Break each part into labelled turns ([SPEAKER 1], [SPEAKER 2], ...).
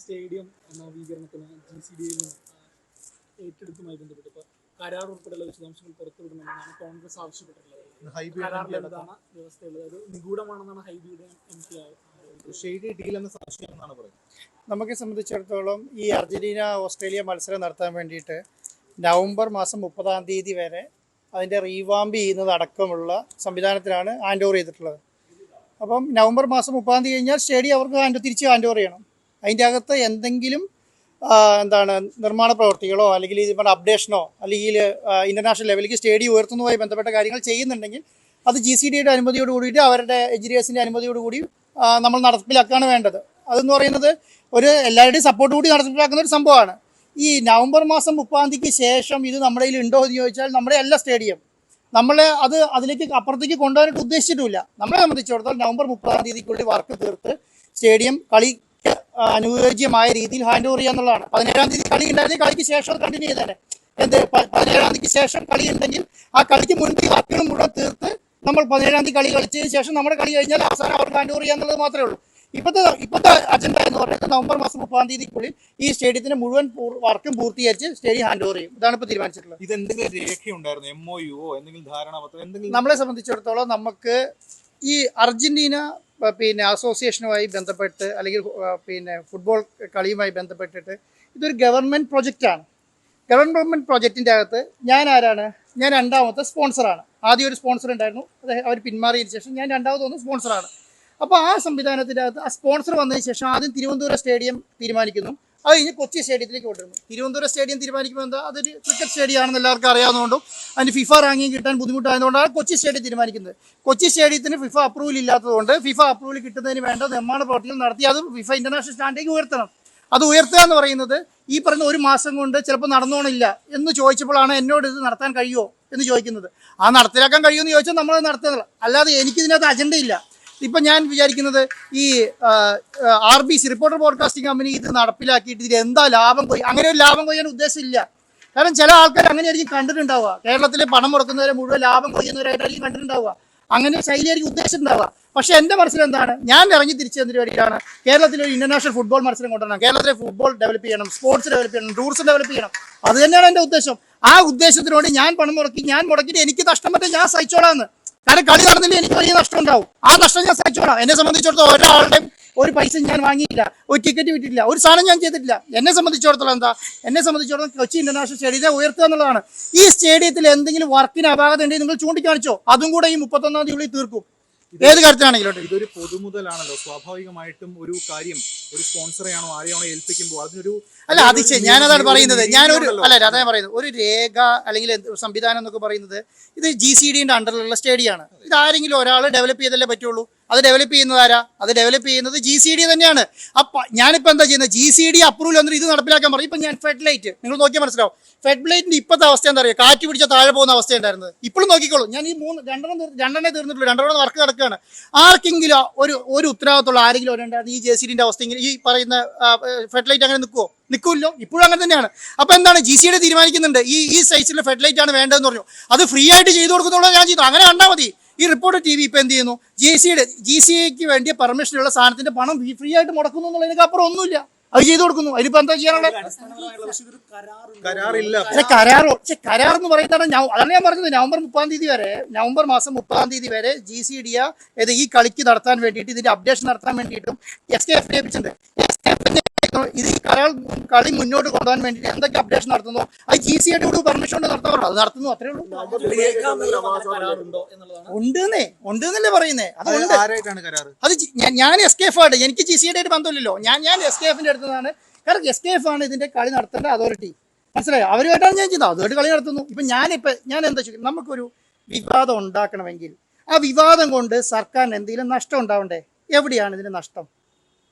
[SPEAKER 1] Stadium നവീകരണത്തിന് GCDയിൽ ഏറ്റെടുത്തുമായി ബന്ധപ്പെട്ട് ഇപ്പോൾ കരാർ ഉൾപ്പെടെയുള്ള വിശദാംശങ്ങൾ പുറത്തുവിടണമെന്നാണ് കോൺഗ്രസ് ആവശ്യപ്പെട്ടിട്ടുള്ളത്. കരാറിൽ എന്താണ് വ്യവസ്ഥയുള്ളത്? അത് നിഗൂഢമാണെന്നാണ് ഹൈബിയുടെ MP
[SPEAKER 2] നമുക്ക് സംബന്ധിച്ചിടത്തോളം ഈ അർജന്റീന ഓസ്ട്രേലിയ മത്സരം നടത്താൻ വേണ്ടിയിട്ട് നവംബർ മാസം 30 വരെ അതിൻ്റെ റീവാമ്പ് ചെയ്യുന്നത് അടക്കമുള്ള സംവിധാനത്തിലാണ് ഹാൻഡ് ഓവർ ചെയ്തിട്ടുള്ളത്. അപ്പം നവംബർ മാസം 30 കഴിഞ്ഞാൽ സ്റ്റേഡിയം അവർക്ക് തിരിച്ച് ഹാൻഡ് ഓവർ ചെയ്യണം. അതിൻ്റെ അകത്ത് എന്തെങ്കിലും നിർമ്മാണ പ്രവർത്തികളോ അല്ലെങ്കിൽ ഇതിപ്പോൾ അപ്ഡേഷനോ അല്ലെങ്കിൽ ഇൻ്റർനാഷണൽ ലെവലിലേക്ക് സ്റ്റേഡിയം ഉയർത്തുന്നതുമായി ബന്ധപ്പെട്ട കാര്യങ്ങൾ ചെയ്യുന്നുണ്ടെങ്കിൽ അത് GCDയുടെ അനുമതിയോട് കൂടിയിട്ട് അവരുടെ എഞ്ചിനീയേഴ്സിൻ്റെ അനുമതിയോടുകൂടി നമ്മൾ നടപ്പിലാക്കുകയാണ് വേണ്ടത്. അതെന്ന് പറയുന്നത് എല്ലാവരുടെയും സപ്പോർട്ട് കൂടി നടപ്പിലാക്കുന്ന ഒരു സംഭവമാണ്. ഈ നവംബർ മാസം 30 ശേഷം ഇത് നമ്മുടെ കയ്യിൽ ഉണ്ടോ എന്ന് ചോദിച്ചാൽ നമ്മുടെ എല്ലാ സ്റ്റേഡിയം അതിലേക്ക് അപ്പുറത്തേക്ക് കൊണ്ടുപോകാനായിട്ട് ഉദ്ദേശിച്ചിട്ടില്ല. നമ്മളെ സംബന്ധിച്ചിടത്തോളം നവംബർ 30 വർക്ക് തീർത്ത് സ്റ്റേഡിയം കളിക്ക് അനുയോജ്യമായ രീതിയിൽ ഹാൻഡ് ഓവർ ചെയ്യാന്നുള്ളതാണ്. 17 കളി ഉണ്ടായിരുന്നെങ്കിൽ കളിക്ക് ശേഷം അത് കണ്ടിന്യൂ ചെയ്തേനെ. 17 കളി കളി ഉണ്ടെങ്കിൽ ആ കളിക്ക് മുൻപ് വർക്കുകൾ മുഴുവൻ തീർത്ത് നമ്മൾ 17 കളി കളിച്ചതിന് ശേഷം നമ്മുടെ കളി കഴിഞ്ഞാൽ അവസാനം അവർക്ക് ഹാൻഡ് ഓവർ ചെയ്യാന്നുള്ളത് മാത്രമേ ഉള്ളൂ. ഇപ്പോഴത്തെ അജണ്ട എന്ന് പറയുന്നത് നവംബർ മാസം 30 ഈ സ്റ്റേഡിയത്തിന്റെ മുഴുവൻ വർക്കും പൂർത്തീകരിച്ച് സ്റ്റേഡിയം ഹാൻഡ് ഓവർ ചെയ്യും. ഇതാണ് ഇപ്പോൾ തീരുമാനിച്ചിട്ടുള്ളത്.
[SPEAKER 3] ഇത് എന്തെങ്കിലും രേഖയുണ്ടായിരുന്നു? MOU എന്തെങ്കിലും ധാരണാപത്രം?
[SPEAKER 2] നമ്മളെ സംബന്ധിച്ചിടത്തോളം നമുക്ക് ഈ അർജന്റീന അസോസിയേഷനുമായി ബന്ധപ്പെട്ട് അല്ലെങ്കിൽ ഫുട്ബോൾ കളിയുമായി ബന്ധപ്പെട്ടിട്ട് ഇതൊരു ഗവൺമെൻറ് പ്രൊജക്റ്റാണ്. ഗവൺമെൻറ് പ്രൊജക്റ്റിൻ്റെ അകത്ത് ഞാൻ രണ്ടാമത്തെ സ്പോൺസറാണ്. ആദ്യം ഒരു സ്പോൺസർ ഉണ്ടായിരുന്നു, അവർ പിന്മാറിയതിന് ശേഷം ഞാൻ രണ്ടാമത് സ്പോൺസറാണ്. അപ്പോൾ ആ സംവിധാനത്തിൻ്റെ അകത്ത് ആ സ്പോൺസർ വന്നതിന് ശേഷം ആദ്യം തിരുവനന്തപുരം സ്റ്റേഡിയം തീരുമാനിക്കുന്നു, അത് കഴിഞ്ഞ് കൊച്ചി സ്റ്റേഡിയത്തിലേക്ക് കൊണ്ടുവരുന്നു. തിരുവനന്തപുരം സ്റ്റേഡിയം തീരുമാനിക്കുമ്പോൾ അതൊരു ക്രിക്കറ്റ് സ്റ്റേഡിയം ആണെന്ന് എല്ലാവർക്കും അറിയാവുന്നതുകൊണ്ടും അതിന് FIFA റാങ്കിങ് കിട്ടാൻ ബുദ്ധിമുട്ടായതുകൊണ്ടാണ് കൊച്ചി സ്റ്റേഡിയം തീരുമാനിക്കുന്നത്. കൊച്ചി സ്റ്റേഡിയത്തിന് FIFA അപ്രൂവൽ ഇല്ലാത്തതുകൊണ്ട് FIFA അപ്രൂവൽ കിട്ടുന്നതിന് വേണ്ട നിർമ്മാണ പ്രവർത്തികൾ നടത്തി അത് FIFA ഇന്റർനാഷണൽ സ്റ്റാൻഡിലേക്ക് ഉയർത്തണം. അത് ഉയർത്തുക എന്ന് പറയുന്നത് ഈ പറഞ്ഞ ഒരു മാസം കൊണ്ട് ചിലപ്പോൾ നടന്നോണില്ല എന്ന് ചോദിച്ചപ്പോഴാണ് എന്നോട് ഇത് നടത്താൻ കഴിയുമോ എന്ന് ചോദിക്കുന്നത്. ആ നടത്തിലാക്കാൻ കഴിയുമെന്ന് ചോദിച്ചാൽ നമ്മളത് നടത്തുന്നില്ല. അല്ലാതെ എനിക്കിതിനകത്ത് അജണ്ടയില്ല. ഇപ്പം ഞാൻ വിചാരിക്കുന്നത് ഈ RBC റിപ്പോർട്ടർ ബ്രോഡ്കാസ്റ്റിംഗ് കമ്പനി ഇത് നടപ്പിലാക്കിയിട്ട് ഇതിൽ എന്താ ലാഭം അങ്ങനെ ഒരു ലാഭം കൊയ്യാൻ ഉദ്ദേശമില്ല. കാരണം ചില ആൾക്കാർ അങ്ങനെയായിരിക്കും കണ്ടിട്ടുണ്ടാവുക. കേരളത്തിൽ പണം മുടക്കുന്നവരെ മുഴുവൻ ലാഭം കൊയ്യുന്നവരായിട്ടായിരിക്കും കണ്ടിട്ടുണ്ടാവുക. അങ്ങനെ ശൈലിയായിരിക്കും ഉദ്ദേശിച്ചിട്ടുണ്ടാവുക. പക്ഷെ എൻ്റെ മനസ്സിലെന്താണ്, ഞാൻ ഇറങ്ങി തിരിച്ചു തന്ന പരിപാടിയാണ് കേരളത്തിലൊരു ഇന്റർനാഷണൽ ഫുട്ബോൾ മത്സരം കൊണ്ടുവരണം. കേരളത്തിലെ ഫുട്ബോൾ ഡെവലപ്പ് ചെയ്യണം, സ്പോർട്സ് ഡെവലപ്പ് ചെയ്യണം, ടൂറിസം ഡെവലപ്പ് ചെയ്യണം. അത് തന്നെയാണ് എൻ്റെ ഉദ്ദേശം. ആ ഉദ്ദേശത്തിനോട് ഞാൻ പണം മുടക്കിയിട്ട് എനിക്ക് നഷ്ടം പറ്റാൻ ഞാൻ സഹിച്ചോളാന്ന്. കാരണം കളി നടന്നില്ല, എനിക്ക് വലിയ നഷ്ടം ഉണ്ടാവും. ആ നഷ്ടം ഞാൻ സഹിച്ചോളാം. എന്നെ സംബന്ധിച്ചിടത്തോളം ഒരാളുടെയും ഒരു പൈസ ഞാൻ വാങ്ങിയില്ല, ഒരു ടിക്കറ്റ് വിട്ടിട്ടില്ല, ഒരു സാധനം ഞാൻ ചെയ്തിട്ടില്ല. എന്നെ സംബന്ധിച്ചിടത്തോളം കൊച്ചി ഇന്റർനാഷണൽ സ്റ്റേഡിയത്തെ ഉയർത്തുക എന്നുള്ളതാണ്. ഈ സ്റ്റേഡിയത്തിൽ എന്തെങ്കിലും വർക്കിന് അപാകത ഉണ്ടെങ്കിൽ നിങ്ങൾ ചൂണ്ടിക്കാണിച്ചോ, അതും കൂടെ ഈ 31 തീർക്കും. ഏത് കാര്യത്തിലാണെങ്കിലും
[SPEAKER 3] ഇതൊരു പൊതുമുതലാണല്ലോ. സ്വാഭാവികമായിട്ടും ഒരു കാര്യം ഒരു സ്പോൺസറെയാണോ ആരെയാണോ ഏൽപ്പിക്കുമ്പോൾ അതിനൊരു
[SPEAKER 2] ഞാനതാണ് പറയുന്നത്. ഒരു രേഖ അല്ലെങ്കിൽ സംവിധാനം എന്നൊക്കെ പറയുന്നത് ഇത് GCDയുടെ അണ്ടറിലുള്ള സ്റ്റേഡിയമാണ്. ഇത് ആരെങ്കിലും ഒരാൾ ഡെവലപ്പ് ചെയ്തല്ലേ പറ്റുള്ളൂ. അത് ഡെവലപ്പ് ചെയ്യുന്നത് ആരാ? അത് ഡെവലപ്പ് ചെയ്യുന്നത് GCD തന്നെയാണ്. അപ്പം ഞാനിപ്പോൾ എന്താ ചെയ്യുന്നത്, GCD അപ്രൂവൽ വന്നിട്ട് ഇത് നടപ്പിലാക്കാൻ പറയും. ഇപ്പം ഞാൻ ഫെഡ്ലൈറ്റ് നിങ്ങൾ നോക്കിയാൽ മനസ്സിലാവും. ഫെഡ്ലൈറ്റിന്റെ ഇപ്പോഴത്തെ അവസ്ഥ എന്താ പറയുക, കാറ്റ് പിടിച്ച താഴെ പോകുന്ന അവസ്ഥ ഉണ്ടായിരുന്നത്. ഇപ്പോഴും നോക്കിക്കോളൂ. ഞാൻ ഈ രണ്ടെണ്ണേ തീർന്നിട്ടുള്ളൂ, 2 വർക്ക് നടക്കുകയാണ്. ആർക്കെങ്കിലും ഒരു ഉത്തരവാദിത്തമുള്ള ആരെങ്കിലും ഉണ്ടായിരുന്നു ഈ GCDന്റെ അവസ്ഥ ഇങ്ങനെ ഈ പറയുന്ന ഫെഡ്ലൈറ്റ് അങ്ങനെ നിൽക്കുമല്ലോ. ഇപ്പോഴും അങ്ങനെ തന്നെയാണ്. അപ്പോൾ എന്താണ് GCD തീരുമാനിക്കുന്നുണ്ട് ഈ സൈസിലെ ഫെഡ്ലൈറ്റ് ആണ് വേണ്ടതെന്ന് പറഞ്ഞു. അത് ഫ്രീ ആയിട്ട് ചെയ്തു കൊടുക്കുന്നുള്ളൂ. ഞാൻ ചെയ്തു, അങ്ങനെ കണ്ടാൽ മതി. ഈ റിപ്പോർട്ടർ TV ഇപ്പം എന്ത് ചെയ്യുന്നു, GCDക്ക് വേണ്ടിയ പെർമിഷനുള്ള സാധനത്തിന്റെ പണം ഫ്രീ ആയിട്ട് മുടക്കുന്നു എന്നുള്ളതിനൊക്കെ അപ്പുറം ഒന്നുമില്ല. അത് ചെയ്തു കൊടുക്കുന്നു. അതിലിപ്പോൾ എന്താ ചെയ്യാനുള്ള കരാർ എന്ന് പറയുന്നത് അതാണ് ഞാൻ പറഞ്ഞത്. നവംബർ മാസം 30 വരെ GCD ഈ കളിക്ക് നടത്താൻ വേണ്ടിയിട്ട് ഇതിന്റെ അപ്ഡേഷൻ നടത്താൻ വേണ്ടിയിട്ടും SKF ഏൽപ്പിച്ചിട്ടുണ്ട്. ഇത് ഈ കളി മുന്നോട്ട് കൊണ്ടുപോകാൻ വേണ്ടിയിട്ട് എന്തൊക്കെ അപ്ഡേഷൻ നടത്തുന്നു അത് GCD പെർമിഷൻ കൊണ്ട് നടത്താറുണ്ട്. അത് നടത്തുന്നു, അത്രേ ഉള്ളൂ. ഉണ്ടെന്നല്ലേ പറയുന്നേ. അത് ഞാൻ SKF ആണ്. എനിക്ക് GCD ആയിട്ട് ബന്ധമില്ലല്ലോ. ഞാൻ SKFന്റെ അടുത്തതാണ്. കാരണം SKF ആണ് ഇതിന്റെ കളി നടത്തേണ്ട അതോറിറ്റി. മനസ്സിലായോ? അവരുമായിട്ടാണ് ഞാൻ ചെയ്യുന്നത്. അതുമായിട്ട് കളി നടത്തുന്നു. ഇപ്പം ഞാൻ എന്താ ചോദിക്കുന്നത്, നമുക്കൊരു വിവാദം ഉണ്ടാക്കണമെങ്കിൽ ആ വിവാദം കൊണ്ട് സർക്കാരിന് എന്തെങ്കിലും നഷ്ടം ഉണ്ടാവണ്ടേ? എവിടെയാണ് ഇതിന്റെ നഷ്ടം?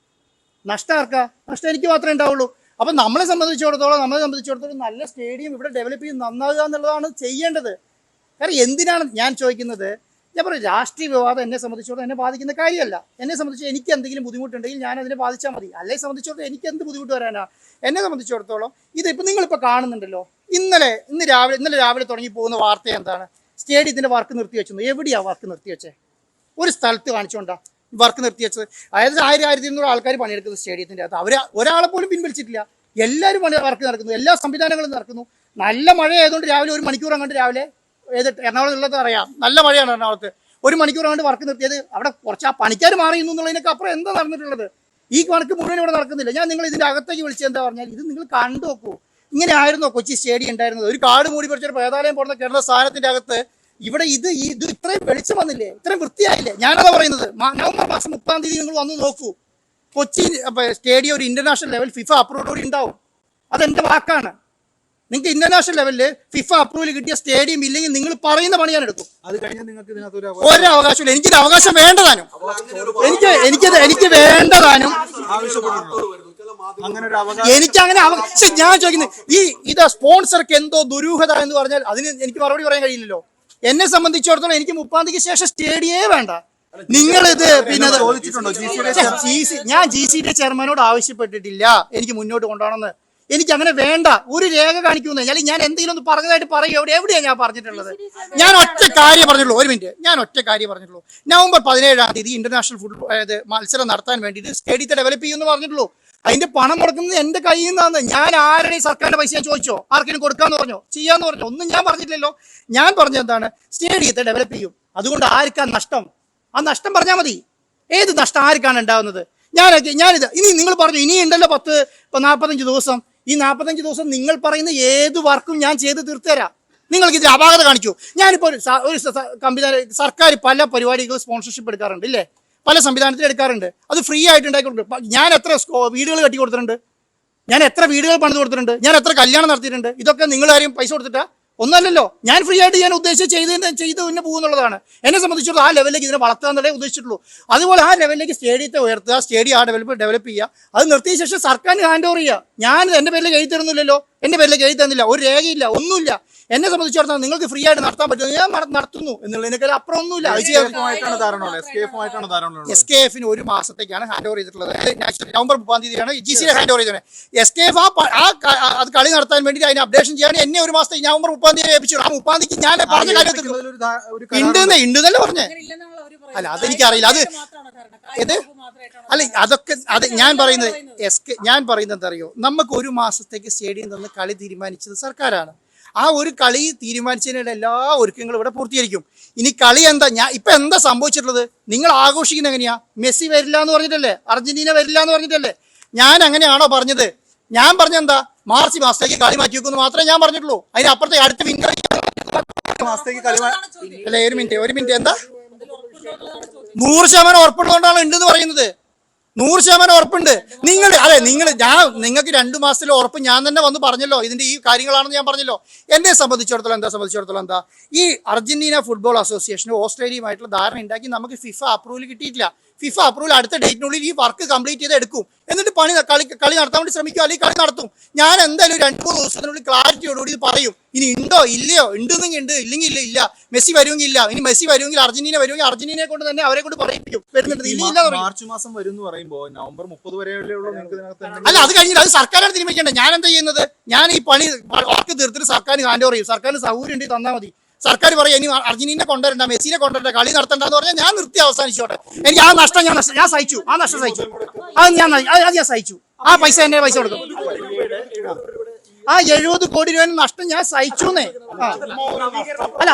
[SPEAKER 2] നഷ്ടം ആർക്കാ? നഷ്ടം എനിക്ക് മാത്രമേ ഉണ്ടാവുള്ളൂ. അപ്പം നമ്മളെ സംബന്ധിച്ചിടത്തോളം നല്ല സ്റ്റേഡിയം ഇവിടെ ഡെവലപ്പ് ചെയ്ത് നന്നാകുക എന്നുള്ളതാണ് ചെയ്യേണ്ടത്. കാരണം എന്തിനാണ് ഞാൻ ചോദിക്കുന്നത്, ഞാൻ പറയും രാഷ്ട്രീയ വിവാദം എന്നെ സംബന്ധിച്ചിടത്തോളം എന്നെ ബാധിക്കുന്ന കാര്യമല്ല. എന്നെ സംബന്ധിച്ച് എനിക്ക് എന്തെങ്കിലും ബുദ്ധിമുട്ടുണ്ടെങ്കിൽ ഞാൻ അതിനെ ബാധിച്ചാൽ മതി. അല്ലെ സംബന്ധിച്ചിടത്തോളം എനിക്ക് എന്ത് ബുദ്ധിമുട്ട് വരാനാ? എന്നെ സംബന്ധിച്ചിടത്തോളം ഇതിപ്പോൾ നിങ്ങളിപ്പോൾ കാണുന്നുണ്ടല്ലോ. ഇന്നലെ രാവിലെ തുടങ്ങി പോകുന്ന വാർത്ത എന്താണ്? സ്റ്റേഡിയത്തിൻ്റെ വർക്ക് നിർത്തി വെച്ചു. എവിടെയാണ് വർക്ക് നിർത്തി വെച്ചേ? ഒരു സ്ഥലത്ത് കാണിച്ചുകൊണ്ടാ വർക്ക് നിർത്തിവെച്ചത്. അതായത് 1000-1200 ആൾക്കാർ പണിയെടുക്കുന്ന സ്റ്റേഡിയത്തിൻ്റെ അകത്ത് അവർ ഒരാളെ പോലും പിൻവലിച്ചിട്ടില്ല. എല്ലാവരും വർക്ക് നടക്കുന്നു, എല്ലാ സംവിധാനങ്ങളും നടക്കുന്നു. നല്ല മഴ ആയതുകൊണ്ട് രാവിലെ 1 മണിക്കൂർ അങ്ങോട്ട് രാവിലെ എറണാകുളത്തുള്ളത് അറിയാം, നല്ല മഴയാണ് എറണാകുളത്ത്. 1 മണിക്കൂർ അങ്ങോട്ട് വർക്ക് നിർത്തിയത്. അവിടെ കുറച്ച് ആ പണിക്കാർ മാറിയുന്നു എന്നുള്ളതിനൊക്കെ അപ്പുറം എന്താ നടന്നിട്ടുള്ളത്? ഈ കണക്ക് മുഴുവൻ ഇവിടെ നടക്കുന്നില്ല. ഞാൻ നിങ്ങൾ ഇതിൻ്റെ അകത്തേക്ക് വിളിച്ചത് എന്താ പറഞ്ഞാൽ, ഇത് നിങ്ങൾ കണ്ടു നോക്കൂ. ഇങ്ങനെ ആയിരുന്നോ കൊച്ചി സ്റ്റേഡിയം ഉണ്ടായിരുന്നത്? ഒരു കാട് മൂടി പറിച്ചൊരു പേതാലയം പോകുന്ന കിടന്ന സ്ഥാനത്തിൻ്റെ അകത്ത് ഇവിടെ ഇത് ഇത്രയും വെളിച്ചം വന്നില്ലേ, ഇത്രയും വൃത്തിയായില്ലേ? ഞാനതാ പറയുന്നത്. നവംബർ മാസം 30-ാം തീയതി നിങ്ങൾ വന്ന് നോക്കൂ. കൊച്ചി സ്റ്റേഡിയം ഒരു ഇന്റർനാഷണൽ ലെവൽ ഫിഫ അപ്രൂവോടുകൂടി ഉണ്ടാവും. അതെന്റെ വാക്കാണ്. നിങ്ങൾക്ക് ഇന്റർനാഷണൽ ലെവലിൽ ഫിഫ അപ്രൂവൽ കിട്ടിയ സ്റ്റേഡിയം ഇല്ലെങ്കിൽ നിങ്ങൾ പറയുന്ന പണി ഞാൻ എടുക്കും.
[SPEAKER 3] അത് കഴിഞ്ഞാൽ നിങ്ങൾക്ക് ഇതിനകത്ത്
[SPEAKER 2] ഒരു അവകാശമില്ല. എനിക്കൊരു അവകാശം വേണ്ടതാനും എനിക്ക് വേണ്ടതാനും എനിക്കങ്ങനെ ഞാൻ ചോദിക്കുന്നത് ഇത് സ്പോൺസർക്ക് എന്തോ ദുരൂഹത എന്ന് പറഞ്ഞാൽ അതിന് എനിക്ക് മറുപടി പറയാൻ കഴിയില്ലല്ലോ. എന്നെ സംബന്ധിച്ചിടത്തോളം എനിക്ക് 30-ാം തീയതിക്ക് ശേഷം സ്റ്റേഡിയേ വേണ്ട. നിങ്ങളിത് പിന്നെ ഞാൻ GCD ചെയർമാനോട് ആവശ്യപ്പെട്ടിട്ടില്ല എനിക്ക് മുന്നോട്ട് കൊണ്ടുപോകണമെന്ന്. എനിക്ക് അങ്ങനെ വേണ്ട. ഒരു രേഖ കാണിക്കുന്നു. ഞാൻ എന്തെങ്കിലും ഒന്ന് പറഞ്ഞതായിട്ട് പറയും. എവിടെയാണ് ഞാൻ പറഞ്ഞിട്ടുള്ളത്? ഞാൻ ഒറ്റ കാര്യം പറഞ്ഞുള്ളൂ. ഒരു മിനിറ്റ്, ഞാൻ ഒറ്റ കാര്യം പറഞ്ഞുള്ളൂ. നവംബർ 17-ാം തീയതി ഇന്റർനാഷണൽ ഫുട്ബോൾ മത്സരം നടത്താൻ വേണ്ടിയിട്ട് സ്റ്റേഡിയത്തെ ഡെവലപ്പ് ചെയ്യുമെന്ന് പറഞ്ഞിട്ടുള്ളൂ. അതിന്റെ പണം മുടക്കുന്നത് എന്റെ കയ്യിൽ നിന്നാണ്. ഞാൻ ആരുടെയും സർക്കാരിന്റെ പൈസ ഞാൻ ചോദിച്ചോ? ആർക്കെങ്കിലും കൊടുക്കാന്ന് പറഞ്ഞോ? ചെയ്യാന്ന് പറഞ്ഞോ? ഒന്നും ഞാൻ പറഞ്ഞിട്ടില്ലല്ലോ. ഞാൻ പറഞ്ഞത് എന്താണ്? സ്റ്റേഡിയത്തെ ഡെവലപ്പ് ചെയ്യും. അതുകൊണ്ട് ആർക്കാ നഷ്ടം? ആ നഷ്ടം പറഞ്ഞാൽ മതി. ഏത് നഷ്ടം ആർക്കാണ് ഉണ്ടാവുന്നത്? ഞാനിത് ഇനി നിങ്ങൾ പറഞ്ഞു ഇനി ഉണ്ടല്ലോ 45 ദിവസം. ഈ 45 ദിവസം നിങ്ങൾ പറയുന്ന ഏത് വർക്കും ഞാൻ ചെയ്ത് തീർത്തുതരാം. നിങ്ങൾക്ക് ഇതിൽ അപാകത കാണിച്ചു. ഞാനിപ്പോൾ ഒരു സർക്കാർ പല പരിപാടികൾ സ്പോൺസർഷിപ്പ് എടുക്കാറുണ്ട് ഇല്ലേ? പല സംവിധാനത്തിൽ എടുക്കാറുണ്ട്. അത് ഫ്രീ ആയിട്ട് ഉണ്ടാക്കി കൊടുക്കും. ഞാൻ എത്ര വീടുകൾ കെട്ടി കൊടുത്തിട്ടുണ്ട്, ഞാൻ എത്ര വീടുകൾ പണിത് കൊടുത്തിട്ടുണ്ട്, ഞാൻ എത്ര കല്യാണം നടത്തിയിട്ടുണ്ട്. ഇതൊക്കെ നിങ്ങൾ ആരെയും പൈസ കൊടുത്തിട്ടാ? ഒന്നല്ലല്ലോ. ഞാൻ ഫ്രീ ആയിട്ട് ഞാൻ ഉദ്ദേശിച്ച് ചെയ്ത് പിന്നെ പോകുന്നുള്ളതാണ്. എന്നെ സംബന്ധിച്ചിടത്തോളം ആ ലെവലിലേക്ക് ഇതിനെ വളർത്തുക എന്നുള്ളതേ ഉദ്ദേശിച്ചിട്ടുള്ളൂ. അതുപോലെ ആ ലെവലിലേക്ക് സ്റ്റേഡിയത്തെ ഉയർത്തുക, സ്റ്റേഡിയം ആ ഡെവലപ്പ് ചെയ്യുക. അത് നിർത്തിയ ശേഷം സർക്കാരിന് ഹാൻഡ് ഓവർ ചെയ്യുക. ഞാൻ എൻ്റെ പേരിലേക്ക് എഴുതി തരുന്നില്ലല്ലോ. എൻ്റെ പേരിലേക്ക് എഴുതി തന്നില്ല, ഒരു രേഖയില്ല, ഒന്നുമില്ല. എന്നെ സംബന്ധിച്ചിടത്തോളം നിങ്ങൾക്ക് ഫ്രീ ആയിട്ട് നടത്താൻ പറ്റും, ഞാൻ നടത്തുന്നു എന്നുള്ളതിനേക്കാൾ അപ്പുറം ഒന്നുമില്ല. SKF 1 മാസത്തേക്കാണ് ഹാൻഡ് ഓവർ ചെയ്തിട്ടുള്ളത്. നവംബർ 30-ാം തീയതിയാണ് GCD ഹാൻഡ് ഓവർ ചെയ്തത്. SKF അത് കളി നടത്താൻ വേണ്ടി അതിന് അപ്ഡേഷൻ ചെയ്യാൻ എന്നെ 1 മാസത്തേക്ക് നവംബർ 30-ാം തീയതി ഏൽപ്പിച്ചു. ആ 30-ാം തീയതി ഞാൻ പറഞ്ഞ കാര്യത്തിൽ ഉണ്ടെന്നല്ലേ പറഞ്ഞേ. അല്ല അതെനിക്കറിയില്ല. അത് ഞാൻ പറയുന്നത് എന്താ അറിയോ? നമുക്ക് 1 മാസത്തേക്ക് സ്റ്റേഡിയം തന്ന് കളി തീരുമാനിച്ചത് സർക്കാരാണ്. ആ ഒരു കളി തീരുമാനിച്ചതിനുള്ള എല്ലാ ഒരുക്കങ്ങളും ഇവിടെ പൂർത്തീകരിക്കും. ഇനി കളി എന്താ ഇപ്പൊ എന്താ സംഭവിച്ചിട്ടുള്ളത്? നിങ്ങൾ ആഘോഷിക്കുന്നത് എങ്ങനെയാ? മെസ്സി വരില്ല എന്ന് പറഞ്ഞിട്ടല്ലേ? അർജന്റീന വരില്ല എന്ന് പറഞ്ഞിട്ടല്ലേ? ഞാൻ അങ്ങനെയാണോ പറഞ്ഞത്? ഞാൻ പറഞ്ഞെന്താ? മാർച്ച് മാസത്തേക്ക് കളി മാറ്റി വെക്കുമെന്ന് മാത്രമേ ഞാൻ പറഞ്ഞിട്ടുള്ളൂ. അതിനപ്പുറത്തെ അടുത്ത മാസത്തേക്ക് കളി അല്ലെ? ഒരു മിനിറ്റ് എന്താ 100% ഉറപ്പുള്ളതുകൊണ്ടാണ് ഉണ്ടെന്ന് പറയുന്നത്. 100% ഉറപ്പുണ്ട്. നിങ്ങൾക്ക് 2 മാസത്തിലെ ഉറപ്പ് ഞാൻ തന്നെ വന്ന് പറഞ്ഞല്ലോ. ഇതിന്റെ ഈ കാര്യങ്ങളാണെന്ന് ഞാൻ പറഞ്ഞല്ലോ. എന്നെ സംബന്ധിച്ചിടത്തോളം എന്താ ഈ അർജന്റീന ഫുട്ബോൾ അസോസിയേഷനും ഓസ്ട്രേലിയയുമായിട്ടുള്ള ധാരണ ഉണ്ടാക്കി നമുക്ക് ഫിഫ അപ്രൂവൽ കിട്ടിയിട്ടില്ല. ഫിഫ അപ്രൂവൽ അടുത്ത ഡേറ്റിനുള്ളിൽ ഈ വർക്ക് കംപ്ലീറ്റ് ചെയ്ത് എടുക്കും. എന്നിട്ട് കളി നടത്താൻ വേണ്ടി ശ്രമിക്കും, അല്ലെങ്കിൽ കളി നടത്തും. ഞാൻ എന്തായാലും 2-3 ദിവസത്തിനുള്ളിൽ ക്ലാരിറ്റിയോടുകൂടി ഇത് പറയും. ഇനി ഉണ്ടോ ഇല്ലയോ, ഉണ്ടെങ്കിൽ ഉണ്ട്, ഇല്ലെങ്കിൽ ഇല്ല. മെസ്സി വരുമെങ്കിൽ ഇല്ല. ഇനി മെസ്സി വരുമെങ്കിൽ അർജന്റീനയെ കൊണ്ട് തന്നെ അവരെ കൊണ്ട് പറയിപ്പിക്കും.
[SPEAKER 3] മാർച്ച് മാസം വരും എന്ന് പറയുമ്പോൾ നവംബർ 30 വരെയുള്ള
[SPEAKER 2] അല്ല, അത് കഴിഞ്ഞിട്ട് അത് സർക്കാരാണ് തീരുമാനിക്കേണ്ടത്. ഞാൻ എന്താ ചെയ്യുന്നത്? ഞാൻ ഈ പണി വർക്ക് തീർത്തിട്ട് സർക്കാരിന് ഹാൻഡ് ഓവർ ചെയ്യും. സർക്കാരിന് സൗകര്യം ഉണ്ടെങ്കിൽ തന്നാൽ മതി. സർക്കാർ പറയാം ഇനി അർജന്റീനെ കൊണ്ടുവരണ്ട, മെസ്സിനെ കൊണ്ടുവരണ്ട, കളി നടത്തണ്ടെന്ന് പറഞ്ഞാൽ ഞാൻ നിർത്തി അവസാനിച്ചോട്ടെ. എനിക്ക് ആ നഷ്ടം ഞാൻ സഹിച്ചു. ആ നഷ്ടം സഹിച്ചു. അത് ഞാൻ സഹിച്ചു. ആ പൈസ എന്നെ പൈസ കൊടുക്കും. ആ 70 കോടി രൂപ നഷ്ടം ഞാൻ സഹിച്ചുന്നേ. അല്ല,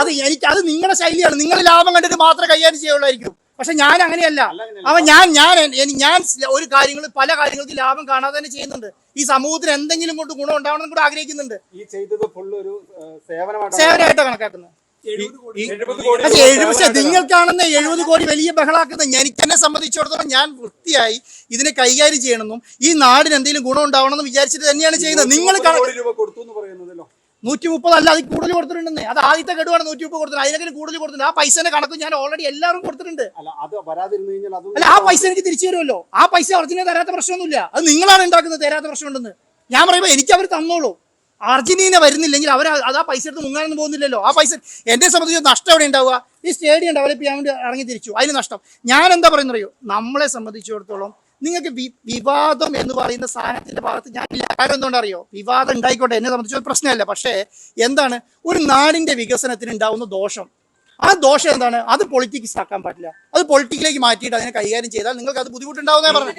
[SPEAKER 2] അത് നിങ്ങളുടെ ശൈലിയാണ്. നിങ്ങൾ ലാഭം കണ്ടിട്ട് മാത്രമേ കൈകാര്യം ചെയ്യുള്ളായിരിക്കും. പക്ഷെ ഞാൻ അങ്ങനെയല്ല. ഞാൻ ഒരു പല കാര്യങ്ങൾക്ക് ലാഭം കാണാതെ തന്നെ ചെയ്യുന്നുണ്ട്. ഈ സമൂഹത്തിന് എന്തെങ്കിലും കൊണ്ട് ഗുണം ഉണ്ടാവണം കൂടെ ആഗ്രഹിക്കുന്നുണ്ട്. സേവനമായിട്ടാണ് കണക്കാക്കുന്നത്. നിങ്ങൾക്കാണെന്ന് 70 കോടി വലിയ ബഹളാക്കുന്നത്. എന്നെ സംബന്ധിച്ചിടത്തോളം ഞാൻ വൃത്തിയായി ഇതിനെ കൈകാര്യം ചെയ്യണമെന്നും ഈ നാടിന് എന്തെങ്കിലും ഗുണം ഉണ്ടാവണമെന്ന് വിചാരിച്ചിട്ട് തന്നെയാണ് ചെയ്യുന്നത്. നിങ്ങൾ 130 അല്ല, അതിൽ കൂടുതൽ കൊടുത്തിട്ടുണ്ടെന്നേ. അത് ആദ്യത്തെ ഗഡുവാണ് 130 കൊടുത്തിട്ടുണ്ട്. അതിനെങ്കിലും കൂടുതൽ കൊടുത്തിട്ടുണ്ട്. ആ പൈസയുടെ കണക്ക് ഞാൻ ഓൾറെഡി എല്ലാവരും കൊടുത്തിട്ടുണ്ട്. അല്ല, ആ പൈസ എനിക്ക് തിരിച്ചു തരുമല്ലോ. ആ പൈസ അർജന്റീന തരാത്ത പ്രശ്നമൊന്നുമില്ല. അത് നിങ്ങളാണ് ഉണ്ടാക്കുന്നത് തരാത്ത പ്രശ്നമുണ്ടെന്ന്. ഞാൻ പറയുമ്പോൾ എനിക്ക് അവർ തന്നോളൂ. അർജന്റീന വരുന്നില്ലെങ്കിൽ അത് ആ പൈസ എടുത്ത് മുങ്ങാനൊന്നും പോകുന്നില്ലല്ലോ. ആ പൈസ എന്നെ സംബന്ധിച്ച് നഷ്ടം എവിടെ ഉണ്ടാവുക? ഈ സ്റ്റേഡിയം ഡെവലപ്പ് ചെയ്യാൻ വേണ്ടി ഇറങ്ങി തിരിച്ചു, അതിന് നഷ്ടം. ഞാൻ എന്താ പറയുന്നറിയോ? നമ്മളെ സംബന്ധിച്ചിടത്തോളം നിങ്ങൾക്ക് വിവാദം എന്ന് പറയുന്ന സാധനത്തിന്റെ ഭാഗത്ത് ഞാനില്ല. കാര്യം എന്തുകൊണ്ടറിയോ? വിവാദം ഉണ്ടായിക്കോട്ടെ, എന്നെ സംബന്ധിച്ച് പ്രശ്നമല്ല. പക്ഷേ എന്താണ് ഒരു നാടിന്റെ വികസനത്തിന് ഉണ്ടാവുന്ന ദോഷം, ആ ദോഷം എന്താണ്? അത് പൊളിറ്റിക്സ് ആക്കാൻ പറ്റില്ല. അത് പൊളിറ്റിക്കിലേക്ക് മാറ്റിയിട്ട് അതിനെ കൈകാര്യം ചെയ്താൽ നിങ്ങൾക്ക് അത് ബുദ്ധിമുട്ടുണ്ടാവുന്നേ പറഞ്ഞു.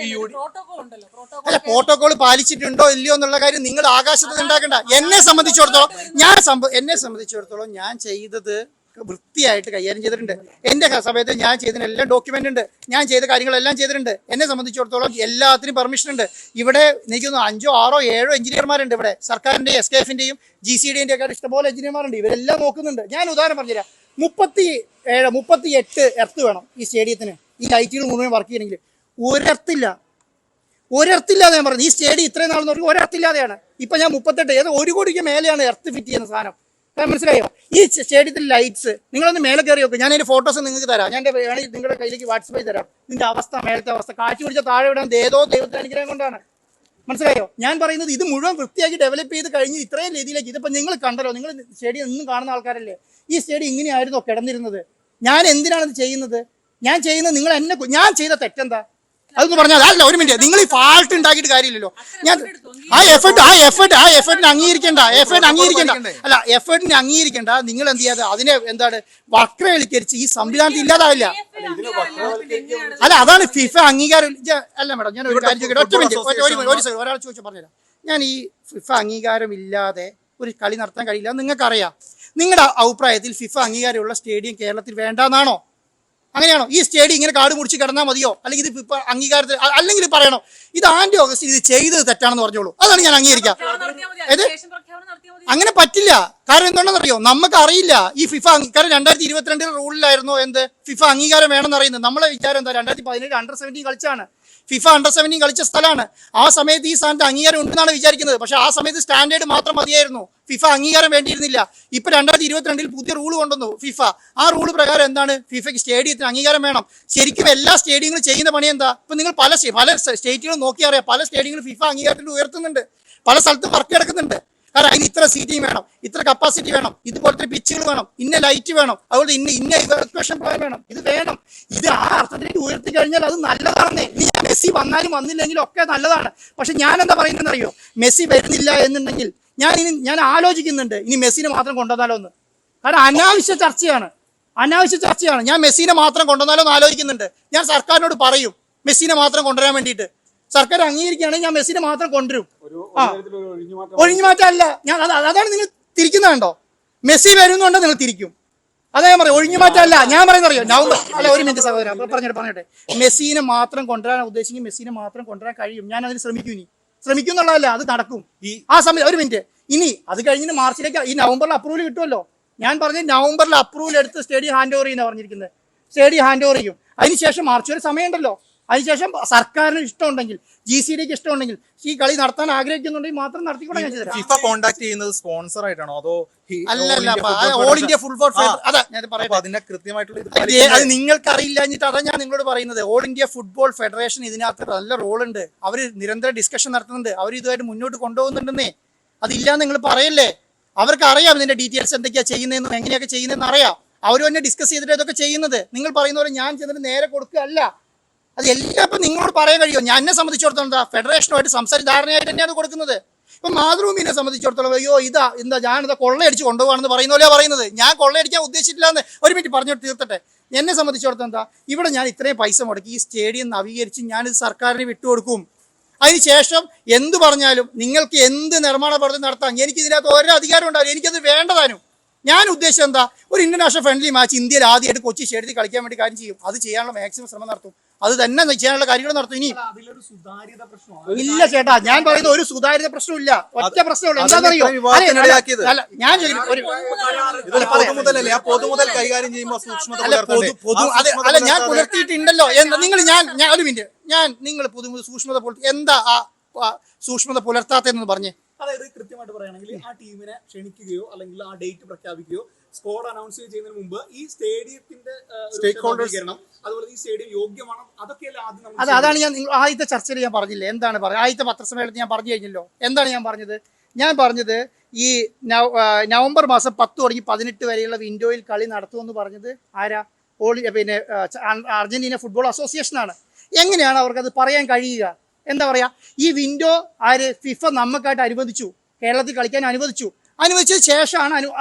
[SPEAKER 2] അല്ല, പ്രോട്ടോകോൾ പാലിച്ചിട്ടുണ്ടോ ഇല്ലയോ എന്നുള്ള കാര്യം നിങ്ങൾ ആകാശത്ത് ഉണ്ടാക്കണ്ട. എന്നെ സംബന്ധിച്ചിടത്തോളം ഞാൻ ചെയ്തത് വൃത്തിയായിട്ട് കൈകാര്യം ചെയ്തിട്ടുണ്ട്. എൻ്റെ സമയത്ത് ഞാൻ ചെയ്തതിനെല്ലാം ഡോക്യുമെന്റ് ഉണ്ട്. ഞാൻ ചെയ്ത കാര്യങ്ങളെല്ലാം ചെയ്തിട്ടുണ്ട്. എന്നെ സംബന്ധിച്ചിടത്തോളം എല്ലാത്തിനും പെർമിഷൻ ഉണ്ട്. ഇവിടെ എനിക്ക് 5, 6, 7 എഞ്ചിനീയർമാരുണ്ട്. ഇവിടെ സർക്കാരിൻ്റെ SKF-ൻ്റെയും GCD-ൻ്റെ ഒക്കെ ഇഷ്ടംപോലെ എഞ്ചിനീയർമാരുണ്ട്. ഇവരെല്ലാം നോക്കുന്നുണ്ട്. ഞാൻ ഉദാഹരണം പറഞ്ഞുതരാം. 38 എർത്ത് വേണം ഈ സ്റ്റേഡിയത്തിന്. ഈ ലൈറ്റുകൾ മുഴുവൻ വർക്ക് ചെയ്യണമെങ്കിൽ ഒരെർത്തില്ലാതെ ഞാൻ പറഞ്ഞു. ഈ സ്റ്റേഡിയം ഇത്രയും നാൾ നോക്കി ഒരെർത്തില്ലാതെയാണ്. ഇപ്പം ഞാൻ 38 ഏത് 1 കോടിക്ക് മേലെയാണ് എർത്ത് ഫിറ്റ് ചെയ്യുന്ന സാധനം. മനസ്സിലായോ? ഈ സ്റ്റേഡിയത്തിൽ ലൈറ്റ്സ് നിങ്ങളൊന്ന് മേലെ കയറി നോക്കും. ഞാൻ അതിൻ്റെ ഫോട്ടോസ് നിങ്ങൾക്ക് തരാം. ഞാൻ എൻ്റെ വേണമെങ്കിൽ നിങ്ങളുടെ കയ്യിലേക്ക് വാട്സപ്പിൽ തരാം. ഇതിൻ്റെ അവസ്ഥ, മേലത്തെ അവസ്ഥ, കാറ്റ് പിടിച്ച താഴെ വിടാൻ ദൈവത്തിന്റെ അനുഗ്രഹം കൊണ്ടാണ്. മനസ്സിലായോ? ഞാൻ പറയുന്നത് ഇത് മുഴുവൻ വൃത്തിയാക്കി ഡെവലപ്പ് ചെയ്ത് കഴിഞ്ഞ് ഇത്രയും രീതിയിലേക്ക് ഇതിപ്പോൾ നിങ്ങൾ കണ്ടല്ലോ. നിങ്ങൾ സ്റ്റേഡിയം ഒന്നും കാണുന്ന ആൾക്കാരല്ലേ. ഈ സ്റ്റേഡിയം ഇങ്ങനെയായിരുന്നോ കിടന്നിരുന്നത്? ഞാൻ എന്തിനാണ് ഇത് ചെയ്യുന്നത്? ഞാൻ ചെയ്ത തെറ്റെന്താ? അതൊന്ന് പറഞ്ഞാൽ അല്ല. ഒരു മിനിറ്റ്, നിങ്ങൾ ഈ ഫാൾട്ട് ഉണ്ടാക്കിയിട്ട് കാര്യമില്ലല്ലോ. ഞാൻ ആ എഫേർട്ടിനെ അംഗീകരിക്കേണ്ട. അല്ല, എഫേർട്ടിനെ അംഗീകരിക്കേണ്ട. നിങ്ങൾ എന്ത് ചെയ്യാതെ അതിനെ എന്താണ് വക്രവൽക്കരിച്ച് ഈ സംവിധാനത്തിൽ ഇല്ലാതാവില്ല. അല്ല, അതാണ് ഫിഫ അംഗീകാരം. അല്ല മേഡം, ഞാൻ ഒരു കാര്യം ചോദിക്കട്ടെ. ഒറ്റ മിനിറ്റ്, ഒരാൾ ചോദിച്ചു പറഞ്ഞുതരാം. ഞാൻ ഈ ഫിഫ അംഗീകാരം ഇല്ലാതെ ഒരു കളി നടത്താൻ കഴിയില്ല. നിങ്ങൾക്കറിയാം. നിങ്ങളുടെ അഭിപ്രായത്തിൽ ഫിഫ അംഗീകാരമുള്ള സ്റ്റേഡിയം കേരളത്തിൽ വേണ്ടെന്നാണോ? അങ്ങനെയാണോ? ഈ സ്റ്റേഡിയം ഇങ്ങനെ കാട് മുടിച്ച് കിടന്നാൽ മതിയോ? അല്ലെങ്കിൽ ഇത് ഫിഫ അംഗീകാരത്തിൽ അല്ലെങ്കിൽ പറയണോ ഇത് ആൻറ്റി ഓഗസ്റ്റിൻ ഇത് ചെയ്തത് തെറ്റാണെന്ന് പറഞ്ഞോളൂ. അതാണ് ഞാൻ അംഗീകരിക്കാം. അങ്ങനെ പറ്റില്ല. കാരണം എന്താണെന്നറിയോ? നമുക്ക് അറിയില്ല ഈ ഫിഫ. കാരണം 2022 റൂളിലായിരുന്നു എന്ത് ഫിഫ അംഗീകാരം വേണമെന്ന് അറിയുന്നത്. നമ്മളെ വിചാരം എന്താ? 2017 അണ്ടർ-17 കളിച്ചാണ്. ഫിഫ അണ്ടർ-17 കളിച്ച സ്ഥലമാണ്. ആ സമയത്ത് ഈ സ്ഥാനത്ത് അംഗീകാരം ഉണ്ടെന്നാണ് വിചാരിക്കുന്നത്. പക്ഷെ ആ സമയത്ത് സ്റ്റാൻഡേർഡ് മാത്രം മതിയായിരുന്നു. ഫിഫ അംഗീകാരം വേണ്ടിയിരുന്നില്ല. ഇപ്പൊ 2022 പുതിയ റൂൾ കൊണ്ടുവന്നു ഫിഫ. ആ റൂൾ പ്രകാരം എന്താണ്? ഫിഫയ്ക്ക് സ്റ്റേഡിയത്തിന് അംഗീകാരം വേണം. ശരിക്കും എല്ലാ സ്റ്റേഡിയങ്ങളും ചെയ്യുന്ന പണി എന്താ? ഇപ്പൊ നിങ്ങൾ പല സ്റ്റേറ്റുകളും നോക്കി അറിയാം. പല സ്റ്റേഡിയങ്ങളും ഫിഫ അംഗീകാരത്തിൽ ഉയർത്തുന്നുണ്ട്. പല സ്ഥലത്തും വർക്ക് കിടക്കുന്നുണ്ട്. കാരണം അതിന് ഇത്ര സീറ്റിംഗ് വേണം, ഇത്ര കപ്പാസിറ്റി വേണം, ഇതുപോലത്തെ പിച്ചുകൾ വേണം, ഇന്ന ലൈറ്റ് വേണം, അതുപോലെ ഇന്ന ഇവാക്യുവേഷൻ പ്ലാൻ വേണം. ഇത് വേണം. ഇത് ആ അർത്ഥത്തിലേക്ക് ഉയർത്തി കഴിഞ്ഞാൽ അത് നല്ലതാണെന്നേ. ഇനി മെസ്സി വന്നാലും വന്നില്ലെങ്കിലും ഒക്കെ നല്ലതാണ്. പക്ഷെ ഞാൻ എന്താ പറയുന്നതെന്ന് അറിയോ? മെസ്സി വരുന്നില്ല എന്നുണ്ടെങ്കിൽ ഞാൻ ആലോചിക്കുന്നുണ്ട് ഇനി മെസ്സിനെ മാത്രം കൊണ്ടുവന്നാലോ എന്ന്. കാരണം അനാവശ്യ ചർച്ചയാണ്. ഞാൻ മെസ്സിനെ മാത്രം കൊണ്ടുവന്നാലോ എന്ന് ആലോചിക്കുന്നുണ്ട്. ഞാൻ സർക്കാരിനോട് പറയും മെസ്സിനെ മാത്രം കൊണ്ടുവരാൻ വേണ്ടിയിട്ട്. സർക്കാർ അംഗീകരിക്കുകയാണെങ്കിൽ ഞാൻ മെസ്സിനെ മാത്രം കൊണ്ടുവരും. ഒഴിഞ്ഞുമാറ്റം അല്ല. അതാണ് നിങ്ങൾ തിരിക്കുന്നുണ്ടോ? മെസ്സി വരുന്നുണ്ടോ നിങ്ങൾ തിരിക്കും. അതാ ഞാൻ പറയാം. ഒഴിഞ്ഞുമാറ്റം അല്ല. ഞാൻ പറയുന്നത് അറിയോ? നവംബർ അല്ല, ഒരു മിനിറ്റ് സഹോദരൻ പറഞ്ഞോട്ടെ. മെസ്സിനെ മാത്രം കൊണ്ടുവരാൻ ഉദ്ദേശിക്കും. മെസ്സിനെ മാത്രം കൊണ്ടുവരാൻ കഴിയും. ഞാൻ അതിന് ശ്രമിക്കും എന്നുള്ളതല്ല, അത് നടക്കും. ആ സമയത്ത് ഒരു മിനിറ്റ്. ഇനി അത് കഴിഞ്ഞ് മാർച്ചിലേക്ക് ഈ നവംബറിൽ അപ്രൂവൽ കിട്ടുമല്ലോ. ഞാൻ പറഞ്ഞത് നവംബറിൽ അപ്രൂവൽ എടുത്ത് സ്റ്റേഡിയം ഹാൻഡ് ഓവർ ചെയ്യുന്ന പറഞ്ഞിരിക്കുന്നത്. സ്റ്റേഡിയം ഹാൻഡ് ഓവർ ചെയ്യും. അതിനുശേഷം മാർച്ച് വരെ സമയമുണ്ടല്ലോ. അതിനുശേഷം സർക്കാരിന് ഇഷ്ടമുണ്ടെങ്കിൽ, GCDക്ക് ഇഷ്ടമുണ്ടെങ്കിൽ, ഈ കളി നടത്താൻ ആഗ്രഹിക്കുന്നുണ്ടെങ്കിൽ മാത്രം നടത്തിക്കൂടെ. ഞാൻ ചെയ്തത്
[SPEAKER 3] ഫിഫ കോൺടാക്ട് ചെയ്യുന്നത് സ്പോൺസർ ആയിട്ടാണോ അതോ
[SPEAKER 2] ഓൾ ഇന്ത്യ ഫുട്ബോൾ അതാ ഞാൻ പറയാം.
[SPEAKER 3] അതിന്റെ കൃത്യമായിട്ടുള്ള
[SPEAKER 2] അത് നിങ്ങൾക്ക് അറിയില്ല എന്നിട്ട് അതാ ഞാൻ നിങ്ങളോട് പറയുന്നത്. ഓൾ ഇന്ത്യ ഫുട്ബോൾ ഫെഡറേഷൻ ഇതിനകത്ത് നല്ല റോളുണ്ട്. അവർ നിരന്തരം ഡിസ്കഷൻ നടത്തുന്നുണ്ട്. അവർ ഇതുമായിട്ട് മുന്നോട്ട് കൊണ്ടുപോകുന്നുണ്ടെന്നേ. അതില്ലാന്ന് നിങ്ങൾ പറയല്ലേ. അവർക്ക് അറിയാം ഇതിന്റെ ഡീറ്റെയിൽസ് എന്തൊക്കെയാ ചെയ്യുന്നതെന്നും എങ്ങനെയൊക്കെ ചെയ്യുന്നതെന്ന് അറിയാം. അവർ തന്നെ ഡിസ്കസ് ചെയ്തിട്ട് ഇതൊക്കെ ചെയ്യുന്നത്. നിങ്ങൾ പറയുന്ന പോലെ ഞാൻ ചെന്നിട്ട് നേരെ കൊടുക്കുകയല്ല. അത് എല്ലാം ഇപ്പം നിങ്ങളോട് പറയാൻ കഴിയുമോ? ഞാൻ എന്നെ സംബന്ധിച്ചിടത്തോളം എന്താ ഫെഡറേഷനുമായിട്ട് ധാരണയായിട്ട് തന്നെയാണ് കൊടുക്കുന്നത്. ഇപ്പം മാതൃഭൂമിനെ സംബന്ധിച്ചിടത്തോളം അയ്യോ ഞാനിതാ കൊള്ളയടിച്ച് കൊണ്ടുപോകാണെന്ന് പറയുന്ന പോലെയാണ് പറയുന്നത്. ഞാൻ കൊള്ളയടിക്കാൻ ഉദ്ദേശിച്ചില്ല എന്ന് ഒരു മിനിറ്റ് പറഞ്ഞിട്ട് തീർത്തട്ടെ. എന്നെ സംബന്ധിച്ചിടത്തോളം എന്താ ഇവിടെ ഞാൻ ഇത്രയും പൈസ മുടക്കി ഈ സ്റ്റേഡിയം നവീകരിച്ച് ഞാനിത് സർക്കാരിന് വിട്ടുകൊടുക്കും. അതിനുശേഷം എന്ത് പറഞ്ഞാലും നിങ്ങൾക്ക് എന്ത് നിർമ്മാണ പ്രവർത്തനം നടത്താം. എനിക്ക് ഇതിനകത്ത് ഓരോ അധികാരം ഉണ്ടാവില്ല. എനിക്കത് വേണ്ടതാനും. ഞാൻ ഉദ്ദേശിച്ചത് എന്താ? ഒരു ഇന്റർനാഷണൽ ഫ്രണ്ട്ലി മാച്ച് ഇന്ത്യയിൽ ആദ്യമായിട്ട് കൊച്ചി സ്റ്റേഡിയത്തിൽ കളിക്കാൻ വേണ്ടി കാര്യം ചെയ്യും. അത് ചെയ്യാനുള്ള മാക്സിമം ശ്രമം നടത്തും. അത് തന്നെ ചെയ്യാനുള്ള കാര്യങ്ങൾ നടത്തും. ഇനി ഇല്ല ചേട്ടാ, ഞാൻ പറയുന്ന ഒരു സുതാര്യത പ്രശ്നമില്ല. ഒറ്റ പ്രശ്നമുള്ളൂ. എന്താണെന്നറിയോ? അല്ല ഞാൻ അല്ല ഞാൻ പുലർത്തിയിട്ടുണ്ടല്ലോ. ഒരു മിനിറ്റ്, നിങ്ങൾ സൂക്ഷ്മത എന്താ സൂക്ഷ്മത പുലർത്താത്തെന്ന് പറഞ്ഞേ.
[SPEAKER 1] അതായത് കൃത്യമായിട്ട് പറയുകയാണെങ്കിൽ ആ ടീമിനെ ക്ഷണിക്കുകയോ അല്ലെങ്കിൽ ആ ഡേറ്റ് പ്രഖ്യാപിക്കുകയോ സ്കോഡ് അനൗൺസ് ചെയ്യുന്നതിന് മുമ്പ് ഈ സ്റ്റേഡിയത്തിന്റെ അതുപോലെ ഈ സ്റ്റേഡിയം യോഗ്യമാണ്, അതൊക്കെയല്ലേ ആദ്യം.
[SPEAKER 2] അതാണ് ഞാൻ ആദ്യത്തെ ചർച്ചയിൽ ഞാൻ പറഞ്ഞില്ലേ. എന്താണ് പറയുക? ആദ്യത്തെ പത്രസമ്മേളനത്തിൽ ഞാൻ പറഞ്ഞു കഴിഞ്ഞല്ലോ. എന്താണ് ഞാൻ പറഞ്ഞത്? ഈ നവംബർ മാസം 10 തുടങ്ങി 18 വരെയുള്ള വിൻഡോയിൽ കളി നടത്തുമെന്ന് പറഞ്ഞത് ആരാ? അർജന്റീന ഫുട്ബോൾ അസോസിയേഷനാണ്. എങ്ങനെയാണ് അവർക്കത് പറയാൻ കഴിയുക? എന്താ പറയുക? ഈ വിൻഡോ ഫിഫ നമുക്കായിട്ട് അനുവദിച്ചു. കേരളത്തിൽ കളിക്കാൻ അനുവദിച്ചതിന് ശേഷമാണ്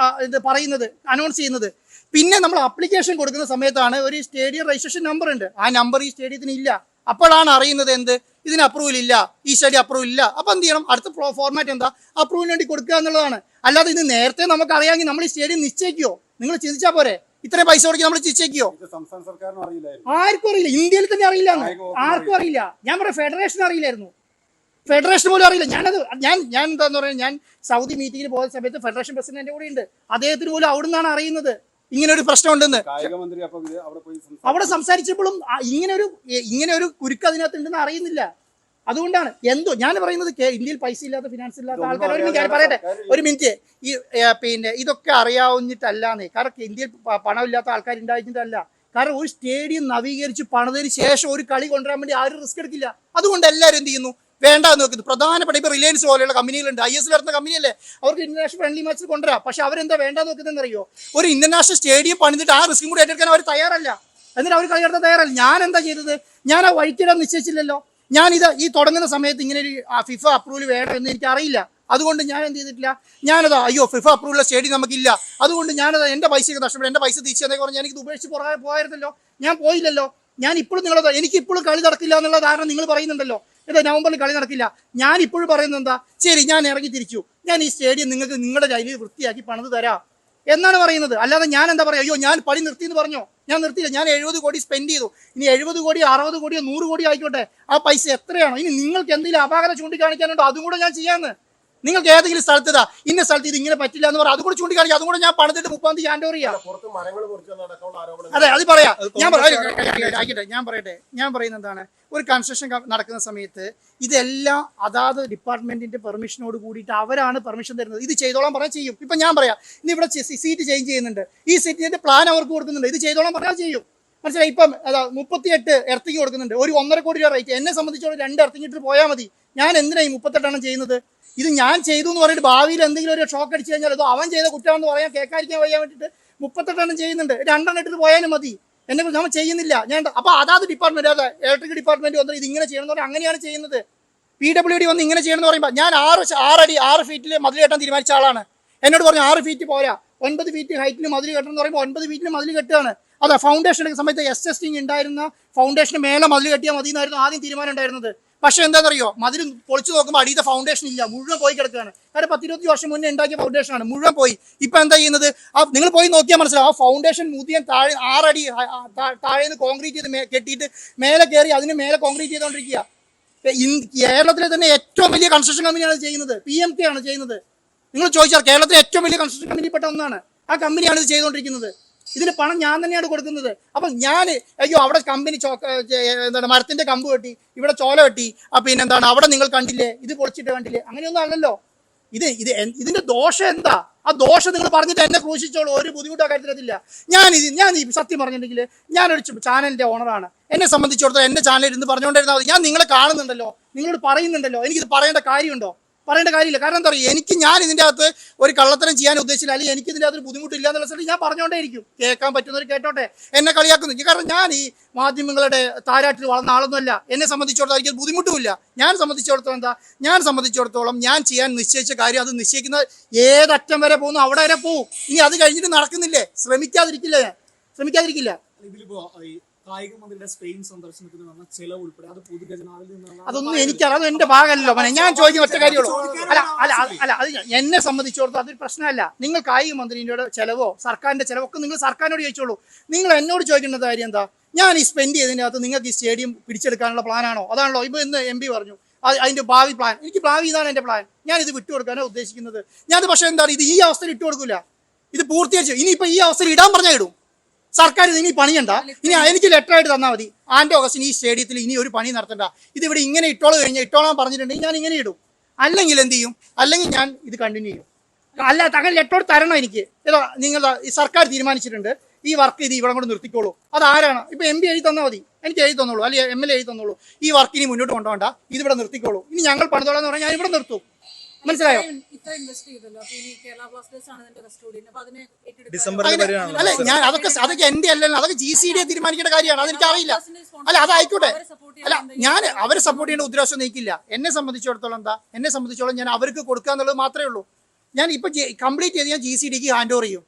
[SPEAKER 2] ഇത് പറയുന്നത്, അനൗൺസ് ചെയ്യുന്നത്. പിന്നെ നമ്മൾ അപ്ലിക്കേഷൻ കൊടുക്കുന്ന സമയത്താണ് ഒരു സ്റ്റേഡിയം രജിസ്ട്രേഷൻ നമ്പർ ഉണ്ട്, ആ നമ്പർ ഈ സ്റ്റേഡിയത്തിന് ഇല്ല. അപ്പോഴാണ് അറിയുന്നത് എന്ത്, ഇതിന് അപ്രൂവൽ ഇല്ല, ഈ സ്റ്റേഡിയം അപ്രൂവൽ ഇല്ല. അപ്പം എന്ത് ചെയ്യണം, അടുത്ത ഫോർമാറ്റ് എന്താ, അപ്രൂവലിന് വേണ്ടി കൊടുക്കുക എന്നുള്ളതാണ്. അല്ലാതെ ഇത് നേരത്തെ നമുക്ക് അറിയാമെങ്കിൽ നമ്മൾ ഈ സ്റ്റേഡിയം നിശ്ചയിക്കുമോ? നിങ്ങൾ ചിന്തിച്ചാൽ പോരെ, ഇത്രയും പൈസ കൊടുക്കി നമ്മൾ നിശ്ചയിക്കുമോ? ആർക്കും അറിയില്ല, ഇന്ത്യയിൽ തന്നെ അറിയില്ല, ആർക്കും അറിയില്ല. ഞാൻ പറയാം, ഫെഡറേഷൻ അറിയില്ലായിരുന്നു, ഫെഡറേഷൻ പോലും അറിയില്ല. ഞാൻ എന്താന്ന് പറയുക, ഞാൻ സൗദി മീറ്റിങ്ങിന് പോയ സമയത്ത് ഫെഡറേഷൻ പ്രസിഡന്റ് കൂടെ ഉണ്ട്, അദ്ദേഹത്തിന് പോലും അവിടെ നിന്നാണ് അറിയുന്നത് ഇങ്ങനെ ഒരു പ്രശ്നം ഉണ്ടെന്ന്. അവിടെ സംസാരിച്ചപ്പോഴും ഇങ്ങനെ ഒരു കുരുക്ക് അതിനകത്ത് ഉണ്ടെന്ന് അറിയുന്നില്ല. അതുകൊണ്ടാണ് ഞാൻ പറയുന്നത്, ഇന്ത്യയിൽ പൈസ ഇല്ലാത്ത, ഫിനാൻസ് ഇല്ലാത്ത ആൾക്കാർ, ഒരു മിനിറ്റ് ഈ പിന്നെ ഇതൊക്കെ അറിയാവുന്നിട്ടല്ലാന്നേ. കാരണം ഇന്ത്യയിൽ പണമില്ലാത്ത ആൾക്കാർ ഉണ്ടായിട്ടല്ല. കാരണം ഒരു സ്റ്റേഡിയം നവീകരിച്ച് പണിതതിന് ശേഷം ഒരു കളി കൊണ്ടുവരാൻ വേണ്ടി ആരും റിസ്ക് എടുക്കില്ല. അതുകൊണ്ട് എല്ലാവരും എന്ത് ചെയ്യുന്നു, വേണ്ടാന്ന് നോക്കുന്നു. പ്രധാനപ്പെട്ട ഇപ്പോൾ റിലയൻസ് പോലെയുള്ള കമ്പനികളുണ്ട്, ISL നടത്തുന്ന കമ്പനിയല്ലേ, അവർക്ക് ഇന്റർനാഷണൽ ഫ്രണ്ട്ലി മാച്ചിൽ കൊണ്ടുവരാം. പക്ഷെ അവരെന്താ വേണ്ടാന്ന് നോക്കുന്നതെന്ന് അറിയോ, ഒരു ഇന്റർനാഷണൽ സ്റ്റേഡിയം പണിതിട്ട് ആ റിസ്ക്കും കൂടി ഏറ്റെടുക്കാൻ അവർ തയ്യാറല്ല. എന്നിട്ട് അവർ കളി നടത്താൻ തയ്യാറല്ല. ഞാൻ എന്താ ചെയ്തത്, ഞാൻ ആ വഴിക്കിടാൻ നിശ്ചയിച്ചില്ലല്ലോ. ഈ തുടങ്ങുന്ന സമയത്ത് ഇങ്ങനെ ഒരു ഫിഫ അപ്രൂവൽ വേണം എന്ന് എനിക്ക് അറിയില്ല. അതുകൊണ്ട് ഞാൻ എന്ത് ചെയ്തിട്ടില്ല, ഞാനതാ അയ്യോ ഫിഫ അപ്രൂവലുള്ള സ്റ്റേഡിയം നമുക്കില്ല, അതുകൊണ്ട് ഞാനത് എൻ്റെ പൈസയൊക്കെ നഷ്ടപ്പെടും, എൻ്റെ പൈസ തിരിച്ചു എന്നൊക്കെ പറഞ്ഞാൽ എനിക്കിത് ഉപേക്ഷിച്ച് പോയായിരുന്നല്ലോ. ഞാൻ പോയില്ലല്ലോ. ഞാൻ ഇപ്പോഴും എനിക്കിപ്പോഴും കളി നടക്കില്ല എന്നുള്ള ധാരണ നിങ്ങൾ പറയുന്നുണ്ടല്ലോ. നവംബറിൽ കളി നടക്കില്ല. ഞാൻ ഇപ്പോഴും പറയുന്നത് എന്താ, ശരി ഞാൻ ഇറങ്ങി തിരിച്ചു, ഞാൻ ഈ സ്റ്റേഡിയം നിങ്ങൾക്ക് നിങ്ങളുടെ കയ്യിൽ വൃത്തിയാക്കി പണിത് തരാം എന്നാണ് പറയുന്നത്. അല്ലാതെ ഞാൻ എന്താ പറയുക, അയ്യോ ഞാൻ പണി നിർത്തി എന്ന് പറഞ്ഞോ? ഞാൻ നിർത്തിയില്ല. ഞാൻ 70 കോടി സ്പെൻഡ് ചെയ്തു. ഇനി 70 കോടിയോ 60 കോടിയോ 100 കോടിയോ ആയിക്കോട്ടെ, ആ പൈസ എത്രയാണോ, ഇനി നിങ്ങൾക്ക് എന്തെങ്കിലും അപാകത ചൂണ്ടിക്കാണിക്കാനുണ്ടോ അതും കൂടെ ഞാൻ ചെയ്യാമെന്ന്. നിങ്ങൾക്ക് ഏതെങ്കിലും സ്ഥലത്ത് ഇന്ന സ്ഥലത്ത് ഇത് ഇങ്ങനെ പറ്റില്ല എന്ന് പറഞ്ഞാൽ അതും കൂടെ ചൂണ്ടിക്കാണിക്കുക, അതും കൂടെ ഞാൻ പണിതിട്ട് 30-ാം തീയതി ഹാൻഡ് ഓവർ ചെയ്യാം. അതെ, അത് പറയാം. ഞാൻ പറയുന്നത് എന്താണ്, ഒരു കൺസ്ട്രക്ഷൻ നടക്കുന്ന സമയത്ത് ഇതെല്ലാം അതാത് ഡിപ്പാർട്ട്മെന്റിന്റെ പെർമിഷനോട് കൂടിയിട്ട് അവരാണ് പെർമിഷൻ തരുന്നത്. ഇത് ചെയ്തോളാൻ പറഞ്ഞാൽ ചെയ്യും. ഇപ്പൊ ഞാൻ പറയാം, ഇനി ഇവിടെ സീറ്റ് ചേഞ്ച് ചെയ്യുന്നുണ്ട്, ഈ സീറ്റിന്റെ പ്ലാൻ അവർക്ക് കൊടുക്കുന്നുണ്ട്, ഇത് ചെയ്തോളാൻ പറഞ്ഞാൽ ചെയ്യും. മനസ്സിലായി? ഇപ്പം 38 എർത്തിങ് കൊടുക്കുന്നുണ്ട്, ഒരു 1.5 കോടി രൂപ റേറ്റ്. എന്നെ സംബന്ധിച്ചോളം 2 എർത്തിങ് ഇട്ട് പോയാൽ മതി. ഞാൻ എന്തിനാ ഈ 38 ചെയ്യുന്നത്? ഇത് ഞാൻ ചെയ്തു എന്ന് പറഞ്ഞിട്ട് ഭാവിയിൽ എന്തെങ്കിലും ഒരു ഷോക്ക് അടിച്ചു കഴിഞ്ഞാൽ അതോ അവൻ ചെയ്ത കുറ്റമാണെന്ന് പറയാൻ കേൾക്കാതിരിക്കാൻ വയ്യാൻ വേണ്ടിയിട്ട് 38 ചെയ്യുന്നുണ്ട്. 2 ഇട്ടിട്ട് പോയാലും മതി. എന്നെ നമ്മൾ ചെയ്യുന്നില്ല. അപ്പൊ അതാത് ഡിപ്പാർട്ട്മെന്റ്, അതെ ഇലക്ട്രിക് ഡിപ്പാർട്ട്മെന്റ് വന്നിട്ട് ഇത് ഇങ്ങനെ ചെയ്യണമെന്ന് പറഞ്ഞാൽ അങ്ങനെയാണ് ചെയ്യുന്നത്. PWD വന്ന് ഇങ്ങനെ ചെയ്യണമെന്ന് പറയുമ്പോൾ ഞാൻ 6 ഫീറ്റിൽ മതിൽ കെട്ടാൻ തീരുമാനിച്ച ആളാണ്. എന്നോട് പറഞ്ഞു 6 ഫീറ്റ് പോരാ, 9 ഫീറ്റ് ഹൈറ്റിൽ മതിൽ കെട്ടണം എന്ന് പറയുമ്പോൾ 9 ഫീറ്റിൽ മതിൽ കെട്ടുകയാണ്. അതെ, ഫൗണ്ടേഷൻ എടുക്കുന്ന സമയത്ത് ടെസ്റ്റിംഗ് ഉണ്ടായിരുന്ന ഫൗണ്ടേഷന് മേലെ മതിൽ കെട്ടിയാൽ മതി എന്നായിരുന്നു ആദ്യം തീരുമാനം ഉണ്ടായിരുന്നത്. പക്ഷെ എന്താണെന്നറിയോ, മതിൽ പൊളിച്ചു നോക്കുമ്പോൾ അടിയത്തെ ഫൗണ്ടേഷൻ ഇല്ല, മുഴുവൻ പോയി കിടക്കുകയാണ്. കാരണം 10-20 വർഷം മുന്നേ ഉണ്ടാക്കിയ ഫൗണ്ടേഷനാണ്, മുഴുവൻ പോയി. ഇപ്പൊ എന്താ ചെയ്യുന്നത്, നിങ്ങൾ പോയി നോക്കിയാൽ മനസ്സിലാവും, ആ ഫൗണ്ടേഷൻ മുതിയാൻ 6 അടി താഴെ നിന്ന് കോൺക്രീറ്റ് ചെയ്ത് കെട്ടിയിട്ട് മേലെ കയറി അതിന് മേലെ കോൺക്രീറ്റ് ചെയ്തുകൊണ്ടിരിക്കുക. കേരളത്തിലെ തന്നെ ഏറ്റവും വലിയ കൺസ്ട്രക്ഷൻ കമ്പനിയാണ് ചെയ്യുന്നത്, PMK ആണ് ചെയ്യുന്നത്. നിങ്ങൾ ചോദിച്ചാൽ കേരളത്തിലെ ഏറ്റവും വലിയ കൺസ്ട്രക്ഷൻ കമ്പനിപ്പെട്ട ഒന്നാണ്, ആ കമ്പനിയാണ് ഇത് ചെയ്തുകൊണ്ടിരിക്കുന്നത്. ഇതിന് പണം ഞാൻ തന്നെയാണ് കൊടുക്കുന്നത്. അപ്പം അയ്യോ അവിടെ കമ്പനി മരത്തിന്റെ കമ്പ് കെട്ടി, ഇവിടെ ചോല കെട്ടി, പിന്നെന്താണ് അവിടെ നിങ്ങൾ കണ്ടില്ലേ, ഇത് പൊളിച്ചിട്ട് കണ്ടില്ലേ, അങ്ങനെയൊന്നും അല്ലല്ലോ. ഇതിന്റെ ദോഷം എന്താ, ആ ദോഷം നിങ്ങൾ പറഞ്ഞിട്ട് എന്നെ ക്രൂശിച്ചോളൂ, ഒരു ബുദ്ധിമുട്ടോ കാര്യത്തിലെത്തില്ല. ഞാൻ ഈ സത്യം പറഞ്ഞിട്ടുണ്ടെങ്കിൽ ഞാനൊരു ചാനലിന്റെ ഓണറാണ്. എന്നെ സംബന്ധിച്ചിടത്തോളം എന്റെ ചാനലിൽ ഇരുന്ന് പറഞ്ഞുകൊണ്ടിരുന്നാൽ മതി. ഞാൻ നിങ്ങളെ കാണുന്നുണ്ടല്ലോ, നിങ്ങളോട് പറയുന്നുണ്ടല്ലോ, എനിക്കിത് പറയേണ്ട കാര്യമുണ്ടോ? പറയേണ്ട കാര്യമില്ല. കാരണം എന്താ പറയുക, ഞാൻ ഇതിൻ്റെ അകത്ത് ഒരു കള്ളത്തരം ചെയ്യാൻ ഉദ്ദേശിച്ചില്ല, അല്ലെങ്കിൽ എനിക്ക് ഇതിൻ്റെ അകത്തൊരു ബുദ്ധിമുട്ടില്ല എന്നുള്ള സ്ഥലത്ത് ഞാൻ പറഞ്ഞുകൊണ്ടേ ഇരിക്കും. കേൾക്കാൻ പറ്റുന്നവർ കേട്ടോട്ടെ, എന്നെ കളിയാക്കുന്നു. കാരണം ഞാൻ ഈ മാധ്യമങ്ങളുടെ താരാട്ടിൽ വളർന്ന ആളൊന്നുമല്ല. എന്നെ സംബന്ധിച്ചിടത്തോളം എനിക്ക് ബുദ്ധിമുട്ടുമില്ല. ഞാൻ സംബന്ധിച്ചിടത്തോളം ഞാൻ ചെയ്യാൻ നിശ്ചയിച്ച കാര്യം അത് നിശ്ചയിക്കുന്ന ഏതറ്റം വരെ പോകുന്നു അവിടെ വരെ പോകും. ഇനി അത് കഴിഞ്ഞിട്ട് നടക്കുന്നില്ലേ, ശ്രമിക്കാതിരിക്കില്ല.
[SPEAKER 1] ഇതിലിപ്പോ കായിക മന്ത്രിയുടെ സ്പെയിൻ സന്ദർശനത്തിന് വന്ന ചെലവ് ഉൾപ്പെടെ അത് പൊതുഖജനാവിൽ നിന്നാണ്.
[SPEAKER 2] അതൊന്നും എനിക്കറിയാം, അത് എന്റെ ഭാഗമല്ലോ. ഞാൻ ചോദിക്കുന്ന ഒറ്റ കാര്യമുള്ളൂ. അല്ല അത് എന്നെ സംബന്ധിച്ചിടത്തോളം അതൊരു പ്രശ്നമല്ല. നിങ്ങൾ കായിക മന്ത്രിയുടെ ചെലവോ സർക്കാരിന്റെ ചെലവോ ഒക്കെ നിങ്ങൾ സർക്കാരിനോട് ചോദിച്ചോളൂ. നിങ്ങൾ എന്നോട് ചോദിക്കേണ്ട കാര്യം എന്താ, ഞാൻ ഈ സ്പെൻഡ് ചെയ്തതിൻ്റെ അകത്ത് നിങ്ങൾക്ക് ഈ സ്റ്റേഡിയം പിടിച്ചെടുക്കാനുള്ള പ്ലാനാണോ? അതാണല്ലോ ഇപ്പൊ ഇന്ന് MP പറഞ്ഞു അതിന്റെ ഭാവി പ്ലാൻ. ഇതാണ് എന്റെ പ്ലാൻ. ഞാൻ ഇത് വിട്ടുകൊടുക്കാനാണ് ഉദ്ദേശിക്കുന്നത്. ഞാനത് പക്ഷേ എന്താണ്, ഇത് ഈ അവസ്ഥയിൽ ഇട്ട് കൊടുക്കില്ല. ഇത് പൂർത്തീകരിച്ചു. ഇനിയിപ്പോ ഈ അവസ്ഥയിൽ ഇടാൻ പറഞ്ഞാൽ ഇടും. സർക്കാർ ഇനി പണിയണ്ട, ഇനി എനിക്ക് ലെറ്റർ ആയിട്ട് തന്നാൽ മതി, ആൻഡ് ഓഗസ്റ്റിന് ഈ സ്റ്റേഡിയത്തിൽ ഇനി ഒരു പണി നടത്തണ്ട, ഇതിവിടെ ഇങ്ങനെ ഇട്ടോളാൻ പറഞ്ഞിട്ടുണ്ടെങ്കിൽ ഞാൻ ഇങ്ങനെ ഇടും. അല്ലെങ്കിൽ എന്ത് ചെയ്യും, അല്ലെങ്കിൽ ഞാൻ ഇത് കണ്ടിന്യൂ ചെയ്യും. അല്ല തങ്ങൾ ലെറ്റർ തരണം എനിക്ക്. ഏതോ നിങ്ങൾ ഈ സർക്കാർ തീരുമാനിച്ചിട്ടുണ്ട് ഈ വർക്ക് ഇത് ഇവിടെ കൊണ്ട് നിർത്തിക്കോളൂ. അതാരാണ്? ഇപ്പൊ MP എഴുതി തന്നാൽ മതി, എനിക്ക് എഴുതി തന്നോളൂ, അല്ലെങ്കിൽ MLA എഴുതി തന്നോളൂ. ഈ വർക്ക് ഇനി മുന്നോട്ട് കൊണ്ടുപോകണ്ട, ഇതിവിടെ നിർത്തിക്കോളൂ, ഇനി ഞങ്ങൾ പണിതോളാം എന്ന് പറഞ്ഞാൽ ഞാൻ ഇവിടെ നിർത്തും. മനസ്സിലായോ? അല്ല ഞാൻ അതൊക്കെ എന്റെ അല്ലല്ലോ, അതൊക്കെ GCD തീരുമാനിക്കേണ്ട കാര്യമാണ്. അതെനിക്ക് അറിയില്ല. അല്ല അതായിക്കോട്ടെ. അല്ല ഞാൻ അവരെ സപ്പോർട്ട് ചെയ്യേണ്ട ഉദ്ദേശം നീക്കില്ല. എന്നെ സംബന്ധിച്ചോളം ഞാൻ അവർക്ക് കൊടുക്കുക എന്നുള്ളത് മാത്രമേ ഉള്ളൂ. ഞാൻ ഇപ്പൊ കംപ്ലീറ്റ് ചെയ്ത് ഞാൻ GCDക്ക് ഹാൻഡ് ഓവർ ചെയ്യും.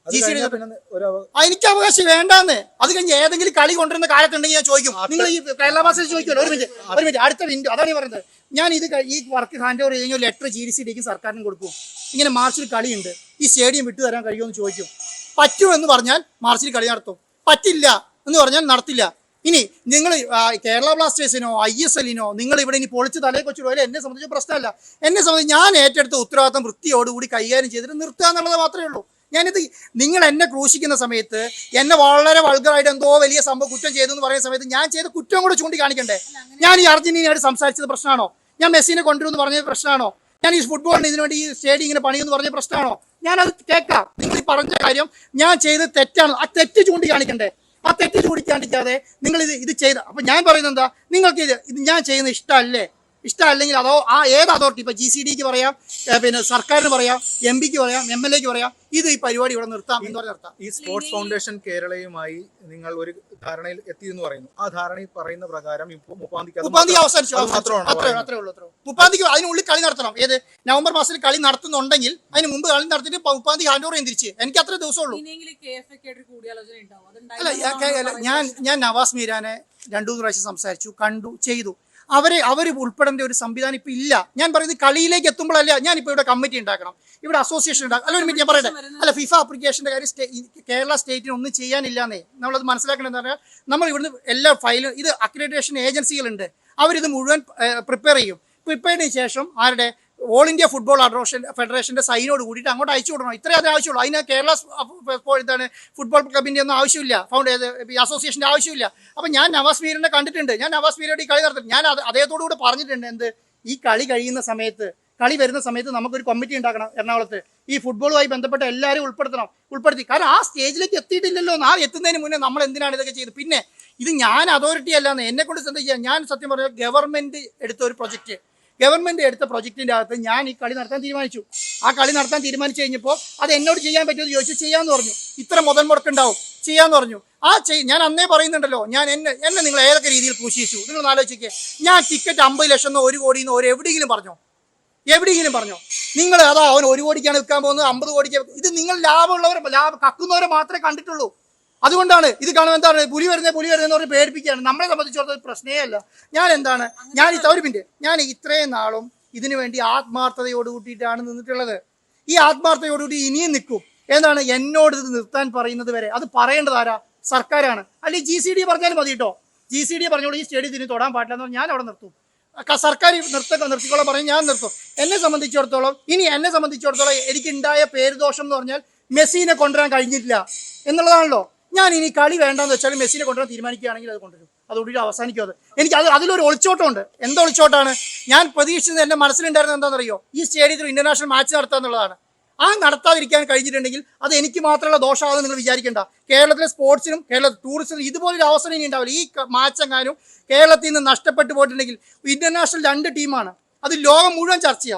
[SPEAKER 2] എനിക്ക് അവകാശം വേണ്ടാന്ന്. അത് കഴിഞ്ഞ് ഏതെങ്കിലും കളി കൊണ്ടുവരുന്ന കാലത്തുണ്ടെങ്കിൽ ഞാൻ ചോദിക്കും. നിങ്ങൾ ഈ കേരള ഭാഷയിൽ ചോദിക്കുമല്ലോ. ഒരു മിനിറ്റ് അടുത്ത മിനിറ്റ്. അതാണ് ഞാൻ പറയുന്നത്. ഞാൻ ഈ വർക്ക് ഹാൻഡ് ഓവർ കഴിഞ്ഞ ലെറ്റർ GDCDക്കും സർക്കാരിനും കൊടുക്കും. ഇങ്ങനെ മാർച്ചിൽ കളിയുണ്ട്, ഈ സ്റ്റേഡിയം വിട്ടു തരാൻ കഴിയുമെന്ന് ചോദിക്കും. പറ്റുമെന്ന് പറഞ്ഞാൽ മാർച്ചിൽ കളി നടത്തും, പറ്റില്ല എന്ന് പറഞ്ഞാൽ നടത്തില്ല. ഇനി നിങ്ങൾ കേരള ബ്ലാസ്റ്റേഴ്സിനോ ISLനോ നിങ്ങൾ ഇവിടെ ഇനി പൊളിച്ച് തലയെ കൊച്ചിടോ എന്നെ സംബന്ധിച്ച് പ്രശ്നമല്ല. എന്നെ സംബന്ധിച്ച് ഞാൻ ഏറ്റെടുത്ത ഉത്തരവാദിത്തം വൃത്തിയോടുകൂടി കൈകാര്യം ചെയ്തിട്ട് നിർത്തുക എന്നുള്ളത് മാത്രമേ ഉള്ളൂ. ഞാനിത് നിങ്ങൾ എന്നെ ക്രൂശിക്കുന്ന സമയത്ത്, എന്നെ വളരെ വൾഗറായിട്ട് എന്തോ വലിയ സംഭവം കുറ്റം ചെയ്തു എന്ന് പറയുന്ന സമയത്ത് ഞാൻ ചെയ്ത കുറ്റം കൂടെ ചൂണ്ടിക്കാണിക്കണ്ടേ? ഞാൻ ഈ അർജന്റീനയായിട്ട് സംസാരിച്ചത് പ്രശ്നമാണോ? ഞാൻ മെസ്സിനെ കൊണ്ടുവരുമെന്ന് പറഞ്ഞ പ്രശ്നമാണോ? ഞാൻ ഈ ഫുട്ബോളിന് ഇതിനു വേണ്ടി ഈ സ്റ്റേഡിയം ഇങ്ങനെ പണിയെന്ന് പറഞ്ഞ പ്രശ്നമാണോ? ഞാനത് കേൾക്കാം. നിങ്ങൾ ഈ പറഞ്ഞ കാര്യം ഞാൻ ചെയ്ത് തെറ്റാണ്, ആ തെറ്റ് ചൂണ്ടിക്കാണിക്കണ്ടേ? ആ തെറ്റ് ചൂണ്ടിക്കാണിക്കാതെ നിങ്ങൾ ഇത് ചെയ്ത. അപ്പൊ ഞാൻ പറയുന്നത് എന്താ, നിങ്ങൾക്ക് ഇത് ഞാൻ ചെയ്യുന്ന ഇഷ്ടമല്ലെങ്കിൽ അതോ ഏത് അതോറിറ്റി, ഇപ്പൊ GCDക്ക് പറയാം, പിന്നെ സർക്കാരിന് പറയാം, MP ക്ക് പറയാം, MLAക്ക് പറയാം, ഈ പരിപാടി ഇവിടെ നിർത്താം എന്ന് പറഞ്ഞ് നിർത്താം.
[SPEAKER 3] ഈ സ്പോർട്സ് ഫൗണ്ടേഷൻ കേരളയുമായി നിങ്ങൾ ഒരു ധാരണയിൽ എത്തിയെന്ന് പറയുന്നു. ആ ധാരണയിൽ പറയുന്ന പ്രകാരം 30
[SPEAKER 2] അവസാനിച്ചു. അത്രേ ഉള്ളൂ. 30 അതിനുള്ളിൽ കളി നടത്തണം. ഏത് നവംബർ മാസത്തിൽ കളി നടത്തുന്നുണ്ടെങ്കിൽ അതിന് മുമ്പ് കളി നടത്തിയിട്ട് 30 ഹാൻഡ് ഓവർ തിരിച്ച്. എനിക്ക് അത്രേ ദിവസമുള്ളൂ. അല്ല, ഞാൻ നവാസ് മീരാനെ 2-3 പ്രാവശ്യം സംസാരിച്ചു, കണ്ടു, ചെയ്തു. അവർ ഉൾപ്പെടേണ്ട ഒരു സംവിധാനം ഇപ്പൊ ഇല്ല. ഞാൻ പറയുന്നത് കളിയിലേക്ക് എത്തുമ്പോഴല്ല. ഞാനിപ്പോ ഇവിടെ കമ്മിറ്റി ഉണ്ടാക്കണം, ഇവിടെ അസോസിയേഷൻ ഉണ്ടാക്കണം. അല്ല, ഒരു മിനിറ്റ് ഞാൻ പറയട്ടെ. അല്ല, FIFA ആപ്ലിക്കേഷന്റെ കാര്യം കേരള സ്റ്റേറ്റിന് ഒന്നും ചെയ്യാനില്ലാന്നേ. നമ്മളത് മനസ്സിലാക്കണം. എന്താ പറയുക, നമ്മൾ ഇവിടുന്ന് എല്ലാ ഫയലും, ഇത് അക്രഡിറ്റേഷൻ ഏജൻസികളുണ്ട്, അവരിത് മുഴുവൻ പ്രിപ്പയർ ചെയ്യും. പ്രിപ്പയറിന് ശേഷം ആരുടെ ഓൾ ഇന്ത്യ ഫുട്ബോൾ ഫെഡറേഷന്റെ സൈനോട് കൂടിയിട്ട് അങ്ങോട്ട് അയച്ചു കൊടുക്കണം. ഇത്രേ അത് ആവശ്യമുള്ളൂ. അതിന് കേരള ഫുട്ബോൾ ക്ലബിന്റെ ഒന്നും ആവശ്യമില്ല, അസോസിയേഷന്റെ ആവശ്യമില്ല. അപ്പൊ ഞാൻ നവാസ് മീറിനെ കണ്ടിട്ടുണ്ട്. ഞാൻ നവാസ് മീരോട് ഈ കളി നടത്തും. ഞാൻ അദ്ദേഹത്തോടു കൂടെ പറഞ്ഞിട്ടുണ്ട്, എന്ത്, ഈ കളി കഴിയുന്ന സമയത്ത്, കളി വരുന്ന സമയത്ത് നമുക്കൊരു കമ്മിറ്റി ഉണ്ടാക്കണം എറണാകുളത്ത്. ഈ ഫുട്ബോളുമായി ബന്ധപ്പെട്ട എല്ലാവരും ഉൾപ്പെടുത്തി. കാരണം ആ സ്റ്റേജിലേക്ക് എത്തിയിട്ടില്ലല്ലോ. ആ എത്തുന്നതിന് മുന്നേ നമ്മൾ എന്തിനാണ് ഇതൊക്കെ ചെയ്ത്? പിന്നെ ഇത് ഞാൻ അതോറിറ്റി അല്ലാന്ന് എന്നെ കൊണ്ട് എന്താ ചെയ്യാം? ഞാൻ സത്യം പറഞ്ഞാൽ ഗവൺമെന്റ് എടുത്ത ഒരു പ്രൊജക്ട്, ഗവൺമെന്റ് എടുത്ത പ്രൊജക്ടിന്റെ അകത്ത് ഞാൻ ഈ കളി നടത്താൻ തീരുമാനിച്ചു. ആ കളി നടത്താൻ തീരുമാനിച്ചു കഴിഞ്ഞപ്പോൾ അത് എന്നോട് ചെയ്യാൻ പറ്റുമെന്ന് ചോദിച്ചു. ചെയ്യാന്ന് പറഞ്ഞു. ഇത്ര മുതൽ മുടക്കുണ്ടാവും, ചെയ്യാന്ന് പറഞ്ഞു. ഞാൻ അന്നേ പറയുന്നുണ്ടല്ലോ, എന്നെ നിങ്ങൾ ഏതൊക്കെ രീതിയിൽ ക്രൂശിച്ചു നിങ്ങൾ ആലോചിക്കുക. ഞാൻ ടിക്കറ്റ് 50 ലക്ഷം 1 കോടി എവിടെയെങ്കിലും പറഞ്ഞോ? നിങ്ങൾ അതാ അവൻ 1 കോടിക്കാണ് വിൽക്കാൻ പോകുന്നത്, 50 കോടിക്ക്. ഇത് നിങ്ങൾ ലാഭം കക്കുന്നവരെ മാത്രമേ കണ്ടിട്ടുള്ളൂ. അതുകൊണ്ടാണ് ഇത് കാണുമ്പോൾ എന്താണ് പുലി വരുന്നതെന്ന് പറഞ്ഞ് പേടിപ്പിക്കുകയാണ്. നമ്മളെ സംബന്ധിച്ചിടത്തോളം പ്രശ്നമേ അല്ല. ഞാൻ ഇത്രയും നാളും ഇതിനു വേണ്ടി ആത്മാർത്ഥതയോട് കൂട്ടിയിട്ടാണ് നിന്നിട്ടുള്ളത്. ഈ ആത്മാർത്ഥതയോടുകൂടി ഇനിയും നിൽക്കും. എന്താണ് എന്നോട് ഇത് നിർത്താൻ പറയുന്നത് വരെ? അത് പറയേണ്ടത് ആരാ? സർക്കാരാണ്. അല്ലെങ്കിൽ GCD പറഞ്ഞാലും മതി കേട്ടോ. GCD പറഞ്ഞോളൂ ഈ സ്റ്റേഡിയത്തിന് തൊടാൻ പാടില്ല എന്ന് പറഞ്ഞാൽ ഞാൻ അവിടെ നിർത്തും. സർക്കാർ നിർത്തിക്കോളാൻ പറയും, ഞാൻ നിർത്തും. എന്നെ സംബന്ധിച്ചിടത്തോളം എനിക്കുണ്ടായ പേരുദോഷം എന്ന് പറഞ്ഞാൽ മെസ്സിനെ കൊണ്ടുവരാൻ കഴിഞ്ഞിട്ടില്ല എന്നുള്ളതാണല്ലോ. ഞാൻ ഇനി കളി വേണ്ടെന്ന് വെച്ചാൽ മെസ്സിനെ കൊണ്ടുവരാൻ തീരുമാനിക്കുകയാണെങ്കിൽ അത് കൊണ്ടുവരും. അതോടുകൂടി അവസാനിക്കും. എനിക്ക് അതിലൊരു ഒളിച്ചോട്ടമുണ്ട്. എന്താ ഒളിച്ചോട്ടാണ്? ഞാൻ പ്രതീക്ഷിച്ചത്, എൻ്റെ മനസ്സിലുണ്ടായിരുന്നത് എന്താണെന്നറിയോ? ഈ സ്റ്റേഡിയത്തിൽ ഇന്റർനാഷണൽ മാച്ച് നടത്തുക എന്നുള്ളതാണ്. ആ നടത്താതിരിക്കാൻ കഴിഞ്ഞിട്ടുണ്ടെങ്കിൽ അത് എനിക്ക് മാത്രമുള്ള ദോഷമാണെന്ന് നിങ്ങൾ വിചാരിക്കേണ്ട. കേരളത്തിലെ സ്പോർട്സിനും ടൂറിസത്തിനും ഇതുപോലൊരു അവസരം ഇനി ഉണ്ടാവില്ല. ഈ മാച്ചെങ്ങാനും കേരളത്തിൽ നിന്ന് നഷ്ടപ്പെട്ടു പോയിട്ടുണ്ടെങ്കിൽ ഇന്റർനാഷണൽ 2 ടീമാണ്, അത് ലോകം മുഴുവൻ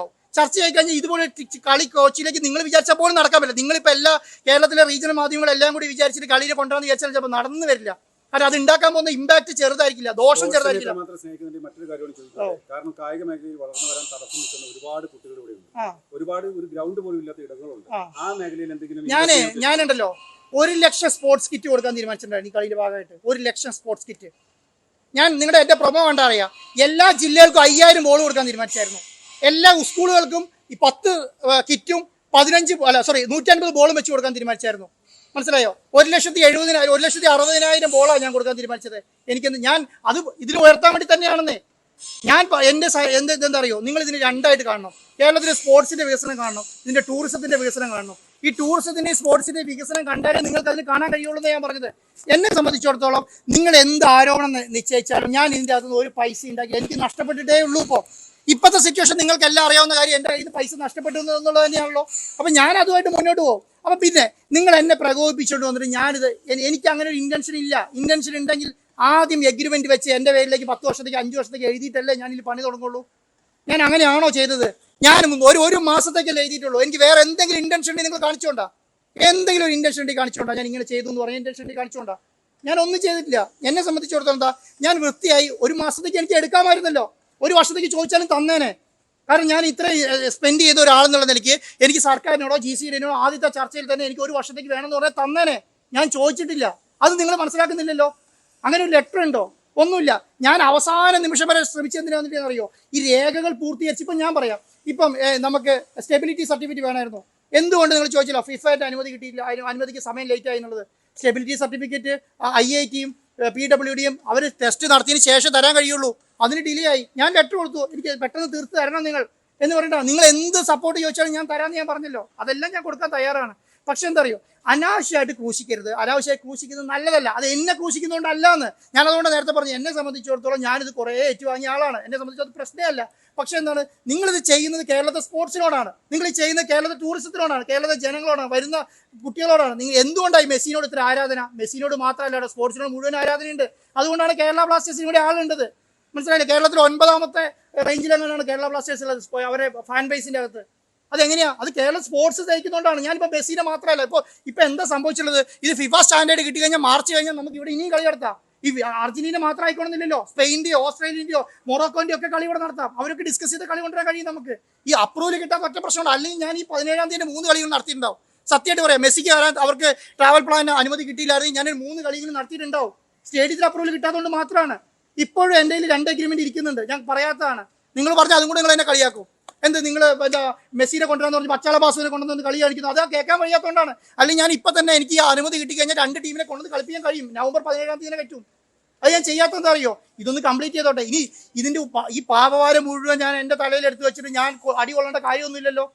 [SPEAKER 2] ചർച്ചയായി കഴിഞ്ഞാൽ ഇതുപോലെ കളി കോച്ചിലേക്ക് നിങ്ങൾ വിചാരിച്ചാൽ പോലും നടക്കാൻ പറ്റില്ല. നിങ്ങളിപ്പോൾ എല്ലാ കേരളത്തിലെ റീജിയണൽ മാധ്യമങ്ങളെല്ലാം കൂടി വിചാരിച്ചിട്ട് കളിയെ കൊണ്ടുവന്ന് വിചാരിച്ചാൽ ചിലപ്പോൾ നടന്നു വരില്ല. കാരണം അത് ഉണ്ടാക്കാൻ പോകുന്ന ഇമ്പാക്ട് ചെറുതായിരിക്കില്ല, ദോഷം ചെറുതായിരിക്കില്ല.
[SPEAKER 4] മറ്റൊരു കാര്യമാണ് ചോദിക്കുന്നത്. കാരണം കായിക മേഖലയിൽ വളർന്നു വരാൻ തടസ്സം നിൽക്കുന്ന ഒരുപാട് കുട്ടികൾ ഇവിടെ ഉണ്ട്. ഒരുപാട് ഒരു ഗ്രൗണ്ട് പോലും ഇല്ലാത്ത ഇടങ്ങളുണ്ട്. ആ മേഖലയിൽ എന്തെങ്കിലും
[SPEAKER 2] ഞാനുണ്ടല്ലോ 1 ലക്ഷം സ്പോർട്സ് കിറ്റ് കൊടുക്കാൻ തീരുമാനിച്ചിട്ടുണ്ടായിരുന്നു ഈ കളിയുടെ ഭാഗമായിട്ട്. 1 ലക്ഷം സ്പോർട്സ് കിറ്റ്. ഞാൻ നിങ്ങളുടെ എന്റെ പ്രൊമോ കണ്ടാ അറിയാം. എല്ലാ ജില്ലകൾക്കും 5000 ബോൾ കൊടുക്കാൻ തീരുമാനിച്ചായിരുന്നു. എല്ലാ സ്കൂളുകൾക്കും ഈ 10 കിറ്റും 150 ബോളും വെച്ച് കൊടുക്കാൻ തീരുമാനിച്ചായിരുന്നു. മനസ്സിലായോ? 1,70,000 1,60,000 ബോളാണ് ഞാൻ കൊടുക്കാൻ തീരുമാനിച്ചത്. ഞാൻ അത് ഇതിൽ ഉയർത്താൻ വേണ്ടി തന്നെയാണെന്നേ. ഞാൻ എന്താ അറിയോ, നിങ്ങൾ ഇതിന് 2ആയിട്ട് കാണണം. കേരളത്തിലെ സ്പോർട്സിന്റെ വികസനം കാണണം, ഇതിന്റെ ടൂറിസത്തിന്റെ വികസനം കാണണം. ഈ ടൂറിസത്തിന്റെയും സ്പോർട്സിന്റെ വികസനം കണ്ടാലേ നിങ്ങൾക്ക് അതിന് കാണാൻ കഴിയുള്ളൂ എന്ന് ഞാൻ പറഞ്ഞത്. എന്നെ സംബന്ധിച്ചിടത്തോളം നിങ്ങൾ എന്ത് ആരോപണം നിശ്ചയിച്ചാലും ഞാൻ ഇതിന്റെ അകത്തുനിന്ന് ഒരു പൈസ ഉണ്ടാക്കി എനിക്ക് നഷ്ടപ്പെട്ടിട്ടേ ഉള്ളൂ. ഇപ്പോഴത്തെ സിറ്റുവേഷൻ നിങ്ങൾക്ക് എല്ലാം അറിയാവുന്ന കാര്യം. എൻ്റെ കയ്യിൽ പൈസ നഷ്ടപ്പെട്ടു എന്നുള്ളത് തന്നെയാണല്ലോ. അപ്പം ഞാൻ അതുമായിട്ട് മുന്നോട്ട് പോകും. അപ്പം പിന്നെ നിങ്ങൾ എന്നെ പ്രകോപിപ്പിച്ചുകൊണ്ട് വന്നിട്ട് ഞാനിത് എനിക്ക് അങ്ങനെ ഒരു ഇന്റൻഷൻ ഉണ്ടെങ്കിൽ ആദ്യം എഗ്രിമെന്റ് വെച്ച് എൻ്റെ പേരിലേക്ക് 10 വർഷത്തേക്ക് 5 വർഷത്തേക്ക് എഴുതിയിട്ടല്ലേ ഞാൻ ഇതിൽ പണി തുടങ്ങുള്ളൂ. ഞാൻ അങ്ങനെയാണോ ചെയ്തത്? ഞാൻ ഒരു മാസത്തേക്കല്ലേ എഴുതിയിട്ടുള്ളൂ. എനിക്ക് വേറെ എന്തെങ്കിലും ഇന്റൻഷൻ ഉണ്ടെങ്കിൽ നിങ്ങൾ കാണിച്ചോണ്ടാ, എന്തെങ്കിലും ഒരു ഇന്റൻഷൻ ഉണ്ടെങ്കിൽ കാണിച്ചോണ്ടാ. ഞാൻ ഇങ്ങനെ ചെയ്തു എന്ന് പറഞ്ഞ ഇന്റൻഷൻ ഉണ്ടെങ്കിൽ കാണിച്ചോണ്ടാ. ഞാൻ ഒന്നും ചെയ്തിട്ടില്ല. എന്നെ സംബന്ധിച്ചിടത്തോളം എന്താ, ഞാൻ വൃത്തിയായി 1 മാസത്തേക്ക് എനിക്ക് എടുക്കാമായിരുന്നല്ലോ. 1 വർഷത്തേക്ക് ചോദിച്ചാലും തന്നേനെ. കാരണം ഞാൻ ഇത്ര സ്പെൻഡ് ചെയ്ത ഒരാളെന്നുള്ള നിലയ്ക്ക് എനിക്ക് സർക്കാരിനോടോ GCDനോടോ ആദ്യത്തെ ചർച്ചയിൽ തന്നെ എനിക്ക് ഒരു വർഷത്തേക്ക് വേണമെന്ന് പറഞ്ഞാൽ തന്നേനെ. ഞാൻ ചോദിച്ചിട്ടില്ല. അത് നിങ്ങൾ മനസ്സിലാക്കുന്നില്ലല്ലോ. അങ്ങനെ ഒരു ലെറ്റർ ഉണ്ടോ? ഒന്നുമില്ല. ഞാൻ അവസാന നിമിഷം വരെ ശ്രമിച്ചെന്തിനാണെന്ന് അറിയോ? ഈ രേഖകൾ പൂർത്തീകരിച്ച് ഇപ്പം ഞാൻ പറയാം. ഇപ്പം നമുക്ക് സ്റ്റെബിലിറ്റി സർട്ടിഫിക്കറ്റ് വേണമായിരുന്നു. എന്തുകൊണ്ട് നിങ്ങൾ ചോദിച്ചില്ല? ഫിഫയായിട്ട് അനുമതി കിട്ടിയില്ല, അനുമതിക്ക് സമയം ലേറ്റ് ആയി എന്നുള്ളത്. സ്റ്റെബിലിറ്റി സർട്ടിഫിക്കറ്റ് IITയും PWDയും അവർ ടെസ്റ്റ് നടത്തിയതിന് ശേഷം തരാൻ കഴിയുള്ളൂ. അതിന് ഡിലേ ആയി. ഞാൻ ലെറ്റർ കൊടുത്തു, എനിക്ക് പെട്ടെന്ന് തീർത്ത് തരണം നിങ്ങൾ എന്ന് പറഞ്ഞിട്ടാ. നിങ്ങൾ എന്ത് സപ്പോർട്ട് ചോദിച്ചാലും ഞാൻ തരാമെന്ന് ഞാൻ പറഞ്ഞല്ലോ. അതെല്ലാം ഞാൻ കൊടുക്കാൻ തയ്യാറാണ്. പക്ഷെ എന്താ അറിയോ, അനാവശ്യമായിട്ട് ക്രൂശിക്കരുത്. അനാവശ്യമായി ക്രൂശിക്കുന്നത് നല്ലതല്ല. അത് എന്നെ ക്രൂശിക്കുന്നതുകൊണ്ടല്ല എന്ന് ഞാൻ അതുകൊണ്ട് നേരത്തെ പറഞ്ഞു. എന്നെ സംബന്ധിച്ചിടത്തോളം ഞാനിത് കുറേ ഏറ്റുവാങ്ങിയ ആളാണ്. എന്നെ സംബന്ധിച്ച് അത് പ്രശ്നമല്ല. പക്ഷെ എന്താണ്, നിങ്ങളിത് ചെയ്യുന്നത് കേരളത്തെ സ്പോർട്സിനോടാണ്, നിങ്ങൾ ഈ ചെയ്യുന്ന കേരളത്തെ ടൂറിസത്തിനോടാണ്, കേരളത്തെ ജനങ്ങളോടാണ്, വരുന്ന കുട്ടികളോടാണ്. നിങ്ങൾ എന്തുകൊണ്ടായി മെസ്സിനോട് ഇത്ര ആരാധന? മെസ്സിനോട് മാത്രമല്ല, സ്പോർട്സിനോട് മുഴുവൻ ആരാധനയുണ്ട്. അതുകൊണ്ടാണ് കേരള ബ്ലാസ്റ്റേഴ്സിന് ഇവിടെ ആളുണ്ടത്. മനസ്സിലായില്ലേ? കേരളത്തിൽ 9ാമത്തെ റേഞ്ചിലെങ്ങനെയാണ് കേരള ബ്ലാസ്റ്റേഴ്സ് ഉള്ളത് അവരെ ഫാൻ ബേസിന്റെ അകത്ത്. അതെങ്ങനെയാ? അത് കേരള സ്പോർട്സ് തയ്ക്കുന്നതുകൊണ്ടാണ്. ഞാനിപ്പോൾ മെസ്സിനെ മാത്രമല്ല, ഇപ്പൊ എന്താ സംഭവിച്ചുള്ളത്? ഇത് ഫിഫ സ്റ്റാൻഡേർഡ് കിട്ടി കഴിഞ്ഞാൽ മാർച്ച് കഴിഞ്ഞാൽ നമുക്ക് ഇവിടെ ഇനിയും കളി നടത്താം. ഈ അർജന്റീന മാത്രം ആയിക്കോണമെന്നില്ലല്ലോ. സ്പെയിൻ്റെയോ ഓസ്ട്രേലിയൻ്റെയോ മൊറോക്കോൻ്റെയോ ഒക്കെ കളി ഇവിടെ നടത്താം. അവരൊക്കെ ഡിസ്കസ് ചെയ്ത് കളി കൊണ്ടുവരാൻ കഴിയും നമുക്ക്. ഈ അപ്രൂവൽ കിട്ടാത്ത ഒറ്റ പ്രശ്നമുണ്ട്. അല്ലെങ്കിൽ ഞാൻ ഈ 17-ാം തീയതി 3 കളികൾ നടത്തിയിട്ടുണ്ടാവും. സത്യമായിട്ട് പറയാം, മെസ്സിക്ക് വരാൻ അവർക്ക് ട്രാവൽ പ്ലാൻ അനുമതി കിട്ടിയില്ലായിരുന്നു, ഞാൻ 3 കളികൾ നടത്തിയിട്ടുണ്ടാവും. സ്റ്റേഡിയത്തിൽ അപ്രൂവൽ കിട്ടാത്തതുകൊണ്ട് മാത്രമാണ്. ഇപ്പോഴും എൻ്റെ കയ്യിൽ 2 അഗ്രിമെന്റ് ഇരിക്കുന്നുണ്ട്. ഞാൻ പറയാത്തതാണ്. നിങ്ങൾ പറഞ്ഞാൽ അതും കൂടെ നിങ്ങൾ എന്നെ കളിയാക്കും. എന്ത് നിങ്ങൾ എന്താ മെസ്സിനെ കൊണ്ടുവരാന്ന് പറഞ്ഞ് പച്ചാള ബാസുവിനെ കൊണ്ടുവന്ന് കളി കാണിക്കുന്നു? അത് കേൾക്കാൻ കഴിയാത്തതുകൊണ്ടാണ്. അല്ലെങ്കിൽ ഞാൻ ഇപ്പം തന്നെ എനിക്ക് ഈ അനുമതി കിട്ടിക്കഴിഞ്ഞാൽ 2 ടീമിനെ കൊണ്ടുവന്ന് കളിപ്പിക്കാൻ കഴിയും. നവംബർ 17-ാം തീയതി പറ്റും. അത് ഞാൻ ചെയ്യാത്തതെന്താ അറിയോ? ഇതൊന്ന് കംപ്ലീറ്റ് ചെയ്തോട്ടെ. ഇനി ഇതിൻ്റെ ഈ പാപഭാരം മുഴുവൻ ഞാൻ എൻ്റെ തലയിൽ എടുത്ത് വെച്ചിട്ട് ഞാൻ അടി കൊള്ളേണ്ട കാര്യമൊന്നുമില്ലല്ലോ.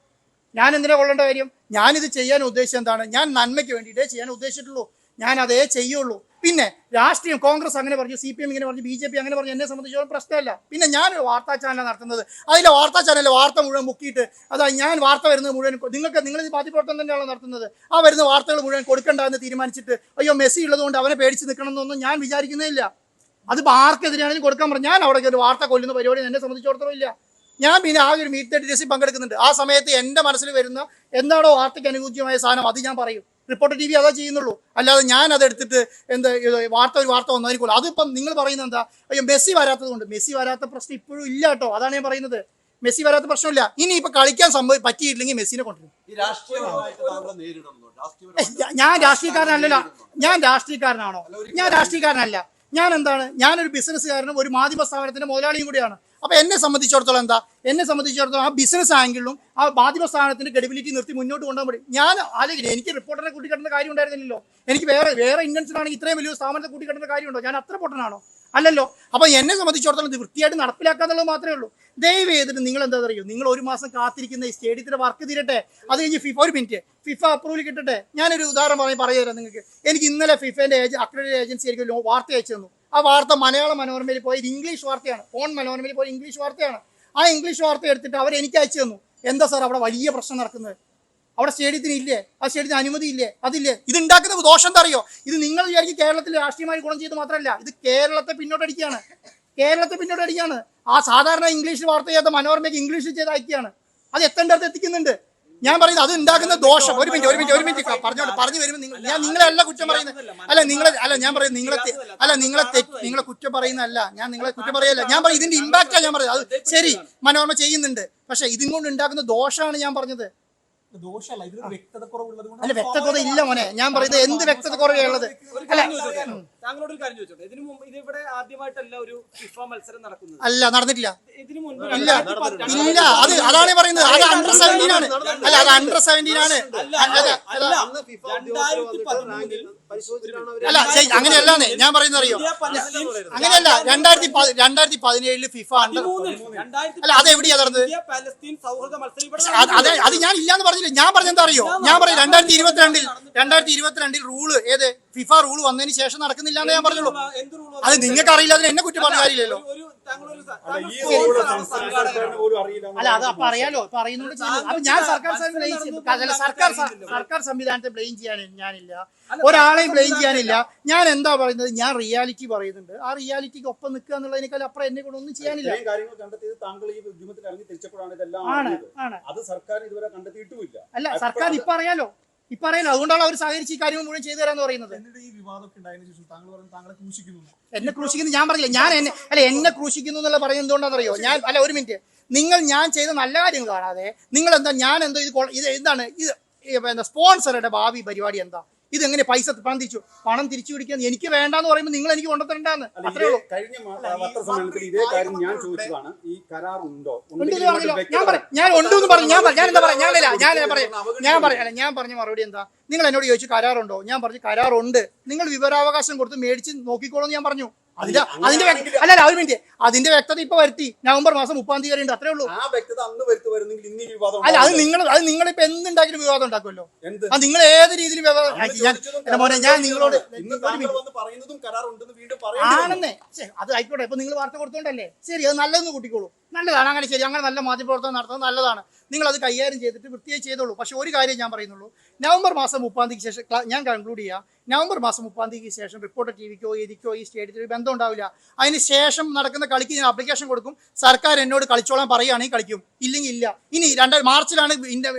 [SPEAKER 2] ഞാൻ എന്തിനാ കൊള്ളേണ്ട കാര്യം? ഞാനിത് ചെയ്യാൻ ഉദ്ദേശിച്ചത് എന്താണ്? ഞാൻ നന്മയ്ക്ക് വേണ്ടിയിട്ടേ ചെയ്യാൻ ഉദ്ദേശിച്ചിട്ടുള്ളൂ. ഞാൻ അതേ ചെയ്യുള്ളൂ. പിന്നെ രാഷ്ട്രീയം, കോൺഗ്രസ് അങ്ങനെ പറഞ്ഞു, CPM ഇങ്ങനെ പറഞ്ഞു, BJP അങ്ങനെ പറഞ്ഞു, എന്നെ സംബന്ധിച്ചോളം പ്രശ്നമല്ല. പിന്നെ ഞാനൊരു വാർത്താ ചാനലാണ് നടത്തുന്നത്. അതിലെ വാർത്താ ചാനലിലെ വാർത്ത മുഴുവൻ മുക്കിയിട്ട് ഞാൻ വാർത്ത വരുന്നത് മുഴുവൻ നിങ്ങൾ ഈ പാർട്ടി പ്രവർത്തനം തന്നെയാണോ നടത്തുന്നത്? ആ വരുന്ന വാർത്തകൾ മുഴുവൻ കൊടുക്കണ്ട എന്ന് തീരുമാനിച്ചിട്ട് അയ്യോ മെസ്സി ഉള്ളതുകൊണ്ട് അവനെ പേടിച്ച് നിൽക്കണം എന്നൊന്നും ഞാൻ വിചാരിക്കുന്നേയില്ല. അത് ആർക്കെതിരെയാണെങ്കിലും കൊടുക്കാൻ പറഞ്ഞു. ഞാൻ അവിടെ ഒരു വാർത്ത കൊല്ലുന്ന പരിപാടി എന്നെ സംബന്ധിച്ചിടത്തോളം ഇല്ല. ഞാൻ പിന്നെ ആകെ ഒരു മീറ്റ് 30 ഡേയ്സിൽ പങ്കെടുക്കുന്നുണ്ട്. ആ സമയത്ത് എൻ്റെ മനസ്സിൽ വരുന്ന എന്താണോ വാർത്തയ്ക്ക് അനുകൂലമായ സാധനം അത് ഞാൻ പറയും. റിപ്പോർട്ടർ TV അതാ ചെയ്യുന്നുള്ളൂ. അല്ലാതെ ഞാൻ അതെടുത്തിട്ട് ഒരു വാർത്ത വന്നായിരിക്കുമല്ലോ. അതിപ്പം നിങ്ങൾ പറയുന്നത് എന്താ? അയ്യോ മെസ്സി വരാത്തത് കൊണ്ട്. മെസ്സി വരാത്ത പ്രശ്നം ഇപ്പോഴും ഇല്ല കേട്ടോ. അതാണ് ഞാൻ പറയുന്നത്. മെസ്സി വരാത്ത പ്രശ്നമില്ല. ഇനി ഇപ്പൊ കളിക്കാൻ പറ്റിയിട്ടില്ലെങ്കിൽ മെസ്സിനെ കൊണ്ടുവരും. ഞാൻ രാഷ്ട്രീയക്കാരനല്ലല്ലോ. ഞാൻ രാഷ്ട്രീയക്കാരനാണോ? ഞാൻ രാഷ്ട്രീയക്കാരനല്ല. ഞാൻ എന്താണ്? ഞാനൊരു ബിസിനസ്സുകാരനും ഒരു മാധ്യമ സ്ഥാപനത്തിന്റെ മുതലാളിയും കൂടിയാണ്. അപ്പൊ എന്നെ സംബന്ധിച്ചിടത്തോളം എന്താ? എന്നെ സംബന്ധിച്ചിടത്തോളം ആ ബിസിനസ് ആംഗിളിലും ആ മാധ്യമ സ്ഥാപനത്തിന്റെ ക്രെഡിബിലിറ്റി നിർത്തി മുന്നോട്ട് കൊണ്ടുപോകാൻ പറ്റും. ഞാൻ അല്ലെങ്കിൽ എനിക്ക് റിപ്പോർട്ടറെ കൂട്ടിക്കെട്ടുന്ന കാര്യം ഉണ്ടായിരുന്നില്ലല്ലോ. എനിക്ക് വേറെ ഇന്റൻഷനാണെങ്കിൽ ഇത്രയും വലിയ സ്ഥാപനത്തെ കൂട്ടിക്കെട്ടുന്ന കാര്യമുണ്ടോ? ഞാൻ അത്ര പൊട്ടനാണോ? അല്ലല്ലോ. അപ്പൊ എന്നെ സംബന്ധിച്ചിടത്തോളം ഇത് വൃത്തിയായിട്ട് നടപ്പിലാക്കാന്നുള്ളത് മാത്രമേ ഉള്ളൂ. ദയവ് ചെയ്തിട്ട് നിങ്ങൾ എന്താ അറിയോ, നിങ്ങൾ 1 മാസം കാത്തിരിക്കുന്ന ഈ സ്റ്റേഡിയത്തിന്റെ വർക്ക് തീരട്ടെ. അത് കഴിഞ്ഞ് ഒരു മിനിറ്റ് ഫിഫ അപ്രൂവൽ കിട്ടട്ടെ. ഞാനൊരു ഉദാഹരണം പറഞ്ഞു തരാം നിങ്ങൾക്ക്. എനിക്ക് ഇന്നലെ ഫിഫന്റെ അക്രഡിറ്റേഷൻ ഏജൻസി എനിക്ക് വാർത്ത അയച്ചു തന്നു. ആ വാർത്ത മലയാള മനോരമയിൽ പോയി ഇംഗ്ലീഷ് വാർത്തയാണ്. ഫോൺ മനോരമയിൽ പോയി ഇംഗ്ലീഷ് വാർത്തയാണ്. ആ ഇംഗ്ലീഷ് വാർത്ത എടുത്തിട്ട് അവർ എനിക്ക് അയച്ചു തന്നു. എന്താ സാർ അവിടെ വലിയ പ്രശ്നം നടക്കുന്നത്? അവിടെ സ്റ്റേഡിയത്തിന് ഇല്ലേ? ആ സ്റ്റേഡിയത്തിന് അനുമതി ഇല്ലേ? അതില്ലേ? ഇത് ഉണ്ടാക്കുന്ന ദോഷം എന്താ അറിയോ? ഇത് നിങ്ങൾ വിചാരിക്കും കേരളത്തിൽ രാഷ്ട്രീയമായി ഗുണം ചെയ്ത് മാത്രമല്ല, ഇത് കേരളത്തെ പിന്നോട്ടടിക്കുകയാണ്. ആ സാധാരണ ഇംഗ്ലീഷിൽ വാർത്ത ചെയ്യാത്ത മനോരമയ്ക്ക് ഇംഗ്ലീഷിൽ ചെയ്ത് അയക്കുകയാണ്. അത് എത്തേണ്ടടുത്ത് എത്തിക്കുന്നുണ്ട്. ഞാൻ പറയുന്നത് അത് ഉണ്ടാക്കുന്ന ദോഷം. ഒരു മിനിറ്റ് പറഞ്ഞു വരുമ്പോൾ ഞാൻ നിങ്ങളല്ല കുറ്റം പറയുന്നത്. ഞാൻ പറയുന്നത് നിങ്ങളെ കുറ്റം പറയുന്നതല്ല. ഞാൻ നിങ്ങളെ കുറ്റം പറയല്ല. ഞാൻ പറയും ഇതിന്റെ ഇമ്പാക്റ്റാണ് ഞാൻ പറയുന്നത്. അത് ശരി, മനോരമ ചെയ്യുന്നുണ്ട്. പക്ഷെ ഇതും കൊണ്ട് ഉണ്ടാക്കുന്ന ദോഷമാണ് ഞാൻ പറഞ്ഞത്. അല്ല വ്യക്തത ഇല്ല മോനെ. ഞാൻ പറയുന്നത് എന്ത് വ്യക്തത കുറവുള്ളത്?
[SPEAKER 5] താങ്കളോട് ഒരു കാര്യം ചോദിച്ചോട്ടെ. ഇതിനു മുമ്പ് ഇതിവിടെ ആദ്യമായിട്ടല്ല ഒരു ഫിഫ മത്സരം നടക്കുന്നത്.
[SPEAKER 2] അല്ല, നടന്നിട്ടില്ല.
[SPEAKER 5] ഇതിനു മുൻപ്
[SPEAKER 2] ഇല്ല. അതാണ് പറയുന്നത്. അത് അണ്ടർ 17 ആണ്. അല്ല, അത് അണ്ടർ 17 ആണ്. അല്ല അങ്ങനെയല്ലാന്നേ ഞാൻ പറയുന്നത് അറിയോ? അങ്ങനെയല്ല. 2017 ഫിഫ അണ്ടർ അല്ല അതെവിടെയാ നടന്നത്? അത് ഞാൻ ഇല്ലാന്ന് പറഞ്ഞില്ല. ഞാൻ പറഞ്ഞെന്താ അറിയോ? ഞാൻ പറയും 2022 റൂള് ഏത് ഫിഫ റൂൾ വന്നതിന് ശേഷം നടക്കുന്നില്ല എന്ന് ഞാൻ പറഞ്ഞുള്ളൂ. അത് നിങ്ങൾക്ക് അറിയില്ല, അതിന് എന്നെ കുറ്റം പറഞ്ഞ കാര്യമില്ലല്ലോ. അല്ല അത് അപ്പൊ അറിയാലോ. പറയുന്നുണ്ട്. അപ്പൊ ഞാൻ സർക്കാർ സംവിധാനത്തെ ബ്ലെയിം ചെയ്യാൻ ഞാനില്ല, ഒരാളെയും ബ്ലെയിം ചെയ്യാനില്ല. ഞാൻ എന്താ പറയുന്നത്? ഞാൻ റിയാലിറ്റി പറയുന്നുണ്ട്. ആ റിയാലിറ്റിക്ക് ഒപ്പം നിൽക്കുക എന്നുള്ളതിനേക്കാൾ അപ്പുറം എന്നെ കൊണ്ട് ഒന്നും ചെയ്യാനില്ല.
[SPEAKER 4] കാര്യങ്ങൾ കണ്ടെത്തിയത് താങ്കൾ ഈ ഉദ്യമത്തിൽ ഇറങ്ങി തിരിച്ചപ്പോഴാണ് ഇതെല്ലാം അത് സർക്കാർ ഇതുവരെ കണ്ടെത്തിയിട്ടുമില്ല.
[SPEAKER 2] അല്ല സർക്കാർ ഇപ്പൊ അറിയാലോ. അതുകൊണ്ടാണ് അവർ സഹകരിച്ച് ഈ കാര്യങ്ങൾ മുഴുവൻ ചെയ്തു തരാന്ന് പറയുന്നത്. എന്നെ ക്രൂശിക്കുന്നു ഞാൻ പറഞ്ഞില്ല. എന്നെ ക്രൂശിക്കുന്നു എന്നുള്ള പറയുന്നത് എന്തുകൊണ്ടാണെന്നറിയോ? ഒരു മിനിറ്റ്. ഞാൻ ചെയ്ത നല്ല കാര്യങ്ങൾ കാണാതെ നിങ്ങൾ എന്താ ഞാൻ എന്തോ ഇത് എന്താണ് ഇത് സ്പോൺസറുടെ ഭാവി പരിപാടി എന്താ? ഇതെങ്ങനെ പണം തിരിച്ചു പിടിക്കാൻ എനിക്ക് വേണ്ടാന്ന് പറയുമ്പോൾ നിങ്ങൾ എനിക്ക് കൊണ്ടുതരണ്ടാന്ന് അത്രേ ഉള്ളൂ.
[SPEAKER 4] കഴിഞ്ഞ പത്രസമ്മേളനത്തിൽ ഇതേ കാര്യം ഞാൻ ചോദിച്ചതാണ്. ഈ കരാർ ഉണ്ടോ?
[SPEAKER 2] ഞാൻ ഉണ്ടെന്ന് പറഞ്ഞു. ഞാൻ പറഞ്ഞ മറുപടി എന്താ? നിങ്ങൾ എന്നോട് ചോദിച്ചു കരാറുണ്ടോ? ഞാൻ പറഞ്ഞു കരാറുണ്ട്. നിങ്ങൾ വിവരാവകാശം കൊടുത്ത് മേടിച്ച് നോക്കിക്കോളൂ ഞാൻ പറഞ്ഞു. അതിന്റെ വ്യക്തത ഇപ്പൊ വരുത്തി. നവംബർ മാസം 30 വരെ ഉണ്ട്. അത്രേ ഉള്ളൂ. അല്ല, അത് നിങ്ങളിപ്പോ എന്തുണ്ടാക്കിയിട്ട് വിവാദം ഉണ്ടാക്കുമല്ലോ. അത് നിങ്ങൾ ഏത് രീതിയിൽ ഞാൻ നിങ്ങളോട് ആണെന്നേ അത് ആയിക്കോട്ടെ. ഇപ്പൊ നിങ്ങൾ വാർത്ത കൊടുത്തോണ്ടല്ലേ ശരി, അത് നല്ലതെന്ന് കൂട്ടിക്കോളൂ. നല്ലതാണ് അങ്ങനെ. ശരി, അങ്ങനെ നല്ല മാധ്യമപ്രവർത്തനം നടത്തുന്നത് നല്ലതാണ്. നിങ്ങൾ അത് കൈകാര്യം ചെയ്തിട്ട് വൃത്തിയായി ചെയ്തോളൂ. പക്ഷെ ഒരു കാര്യം ഞാൻ പറയുന്നുള്ളൂ, നവംബർ മാസം 30 ശേഷം ഞാൻ കൺക്ലൂഡ് ചെയ്യാം. നവംബർ മാസം 30 ശേഷം റിപ്പോർട്ടർ ടിവിക്കോ എനിക്കോ ഈ സ്റ്റേഡിയത്തിൽ ബന്ധം ഉണ്ടാവില്ല. അതിന് ശേഷം നടക്കുന്ന കളിക്ക് ഞാൻ അപ്ലിക്കേഷൻ കൊടുക്കും. സർക്കാർ എന്നോട് കളിച്ചോളാൻ പറയുകയാണെങ്കിൽ കളിക്കും, ഇല്ലെങ്കിൽ ഇല്ല. ഇനി മാർച്ചിലാണ്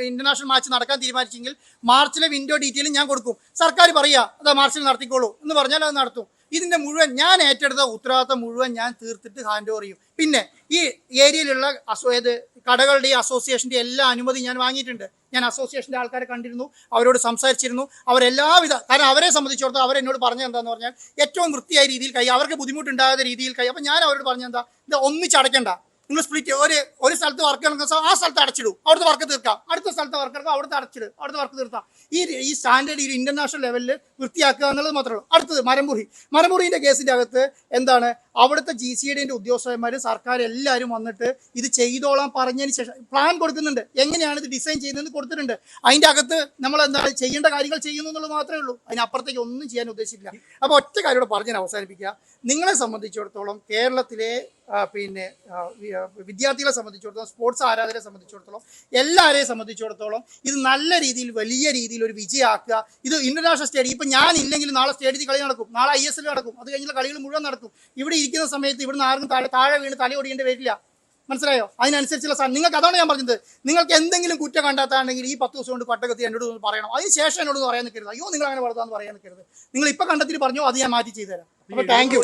[SPEAKER 2] ഇന്റർനാഷണൽ മാച്ച് നടക്കാൻ തീരുമാനിച്ചെങ്കിൽ മാർച്ചിലെ വിൻഡോ ഡീറ്റെയിലും ഞാൻ കൊടുക്കും. സർക്കാർ പറയുക അതാ മാർച്ചിൽ നടത്തിക്കോളൂ എന്ന് പറഞ്ഞാൽ അത് നടത്തും. ഇതിന്റെ മുഴുവൻ ഞാൻ ഏറ്റെടുത്ത ഉത്തരവാദിത്തം മുഴുവൻ ഞാൻ തീർത്തിട്ട് ഹാൻഡ് ഓവർ ചെയ്യും. പിന്നെ ഈ ഏരിയയിലുള്ള കടകളുടെ അസോസിയേഷന്റെ എല്ലാ അനുമതി ഞാൻ വാങ്ങിയിട്ടുണ്ട്. ഞാൻ അസോസിയേഷന്റെ ആൾക്കാരെ കണ്ടിരുന്നു, അവരോട് സംസാരിച്ചിരുന്നു. കാരണം അവരെ സംബന്ധിച്ചിടത്തോളം അവരെന്നോട് പറഞ്ഞത് എന്താന്ന് പറഞ്ഞാൽ ഏറ്റവും വൃത്തിയായ രീതിയിൽ അവർക്ക് ബുദ്ധിമുട്ടുണ്ടാകാത്ത രീതിയിൽ അപ്പം ഞാൻ അവരോട് പറഞ്ഞെന്താ, ഇത് ഒന്നിച്ചടയ്ക്കണ്ട, നിങ്ങൾ സ്പ്ലിറ്റ് ഒരു സ്ഥലത്ത് വർക്ക് നടക്കുന്ന ആ സ്ഥലത്ത് അടച്ചിടും, അവിടുത്തെ വർക്ക് തീർക്കാം. അടുത്ത സ്ഥലത്ത് വർക്ക് എടുക്കാം, അവിടുത്തെ അടച്ചിടും, അവിടുത്തെ വർക്ക് തീർക്കാം. ഈ സ്റ്റാൻഡേർഡ് ഈ ഇന്റർനാഷണൽ ലെവലിൽ വൃത്തിയാക്കുക എന്നുള്ളത് മാത്രമേ ഉള്ളൂ. അടുത്തത് മരമുറിന്റെ കേസിന്റെ അകത്ത് എന്താണ്, അവിടുത്തെ GCD ഉദ്യോഗസ്ഥന്മാർ സർക്കാർ എല്ലാവരും വന്നിട്ട് ഇത് ചെയ്തോളാൻ പറഞ്ഞതിന് ശേഷം പ്ലാൻ കൊടുക്കുന്നുണ്ട്. എങ്ങനെയാണ് ഇത് ഡിസൈൻ ചെയ്യുന്നതെന്ന് കൊടുത്തിട്ടുണ്ട്. അതിൻ്റെ അകത്ത് നമ്മൾ എന്താണ് ചെയ്യേണ്ട കാര്യങ്ങൾ ചെയ്യുന്നു എന്നുള്ളത് മാത്രമേ ഉള്ളൂ. അതിനപ്പുറത്തേക്ക് ഒന്നും ചെയ്യാൻ ഉദ്ദേശിച്ചില്ല. അപ്പോൾ ഒറ്റ കാര്യം പറഞ്ഞ് അവസാനിപ്പിക്കുക. നിങ്ങളെ സംബന്ധിച്ചിടത്തോളം കേരളത്തിലെ വിദ്യാർത്ഥികളെ സംബന്ധിച്ചിടത്തോളം, സ്പോർട്സ് ആരാധകരെ സംബന്ധിച്ചിടത്തോളം, എല്ലാവരെയും സംബന്ധിച്ചിടത്തോളം ഇത് നല്ല രീതിയിൽ വലിയ രീതിയിൽ ഒരു വിജയമാക്കുക. ഇത് ഇന്റർനാഷണൽ സ്റ്റേഡിയം ഇപ്പം ഞാൻ ഇല്ലെങ്കിൽ നാളെ സ്റ്റേഡിയത്തിൽ കളി നടക്കും, നാളെ ISL നടക്കും, അത് കഴിഞ്ഞുള്ള കളികൾ മുഴുവൻ നടക്കും. ഇവിടെ ഇരിക്കുന്ന സമയത്ത് ഇവിടുന്ന് ആർക്കും താഴെ വീണ് തലയൊടിയേണ്ടി വരില്ല. മനസ്സിലായോ? അതിനനുസരിച്ചുള്ള നിങ്ങൾക്ക് അതാണ് ഞാൻ പറഞ്ഞത്. നിങ്ങൾക്ക് എന്തെങ്കിലും കുറ്റം കണ്ടെത്താണെങ്കിൽ ഈ 10 ദിവസം കൊണ്ട് പട്ടകത്തി എന്നോട് പറയണം. അതിന് ശേഷം എന്നോട് പറയാൻ നിൽക്കരുത്. അയ്യോ നിങ്ങൾ അങ്ങനെ വളർത്താന്ന് പറയാൻ നിൽക്കരുത്. നിങ്ങൾ ഇപ്പം കണ്ടെത്തിയിട്ട് പറഞ്ഞോ, അത് ഞാൻ മാറ്റി ചെയ്തു തരാം. അപ്പോൾ താങ്ക് യു.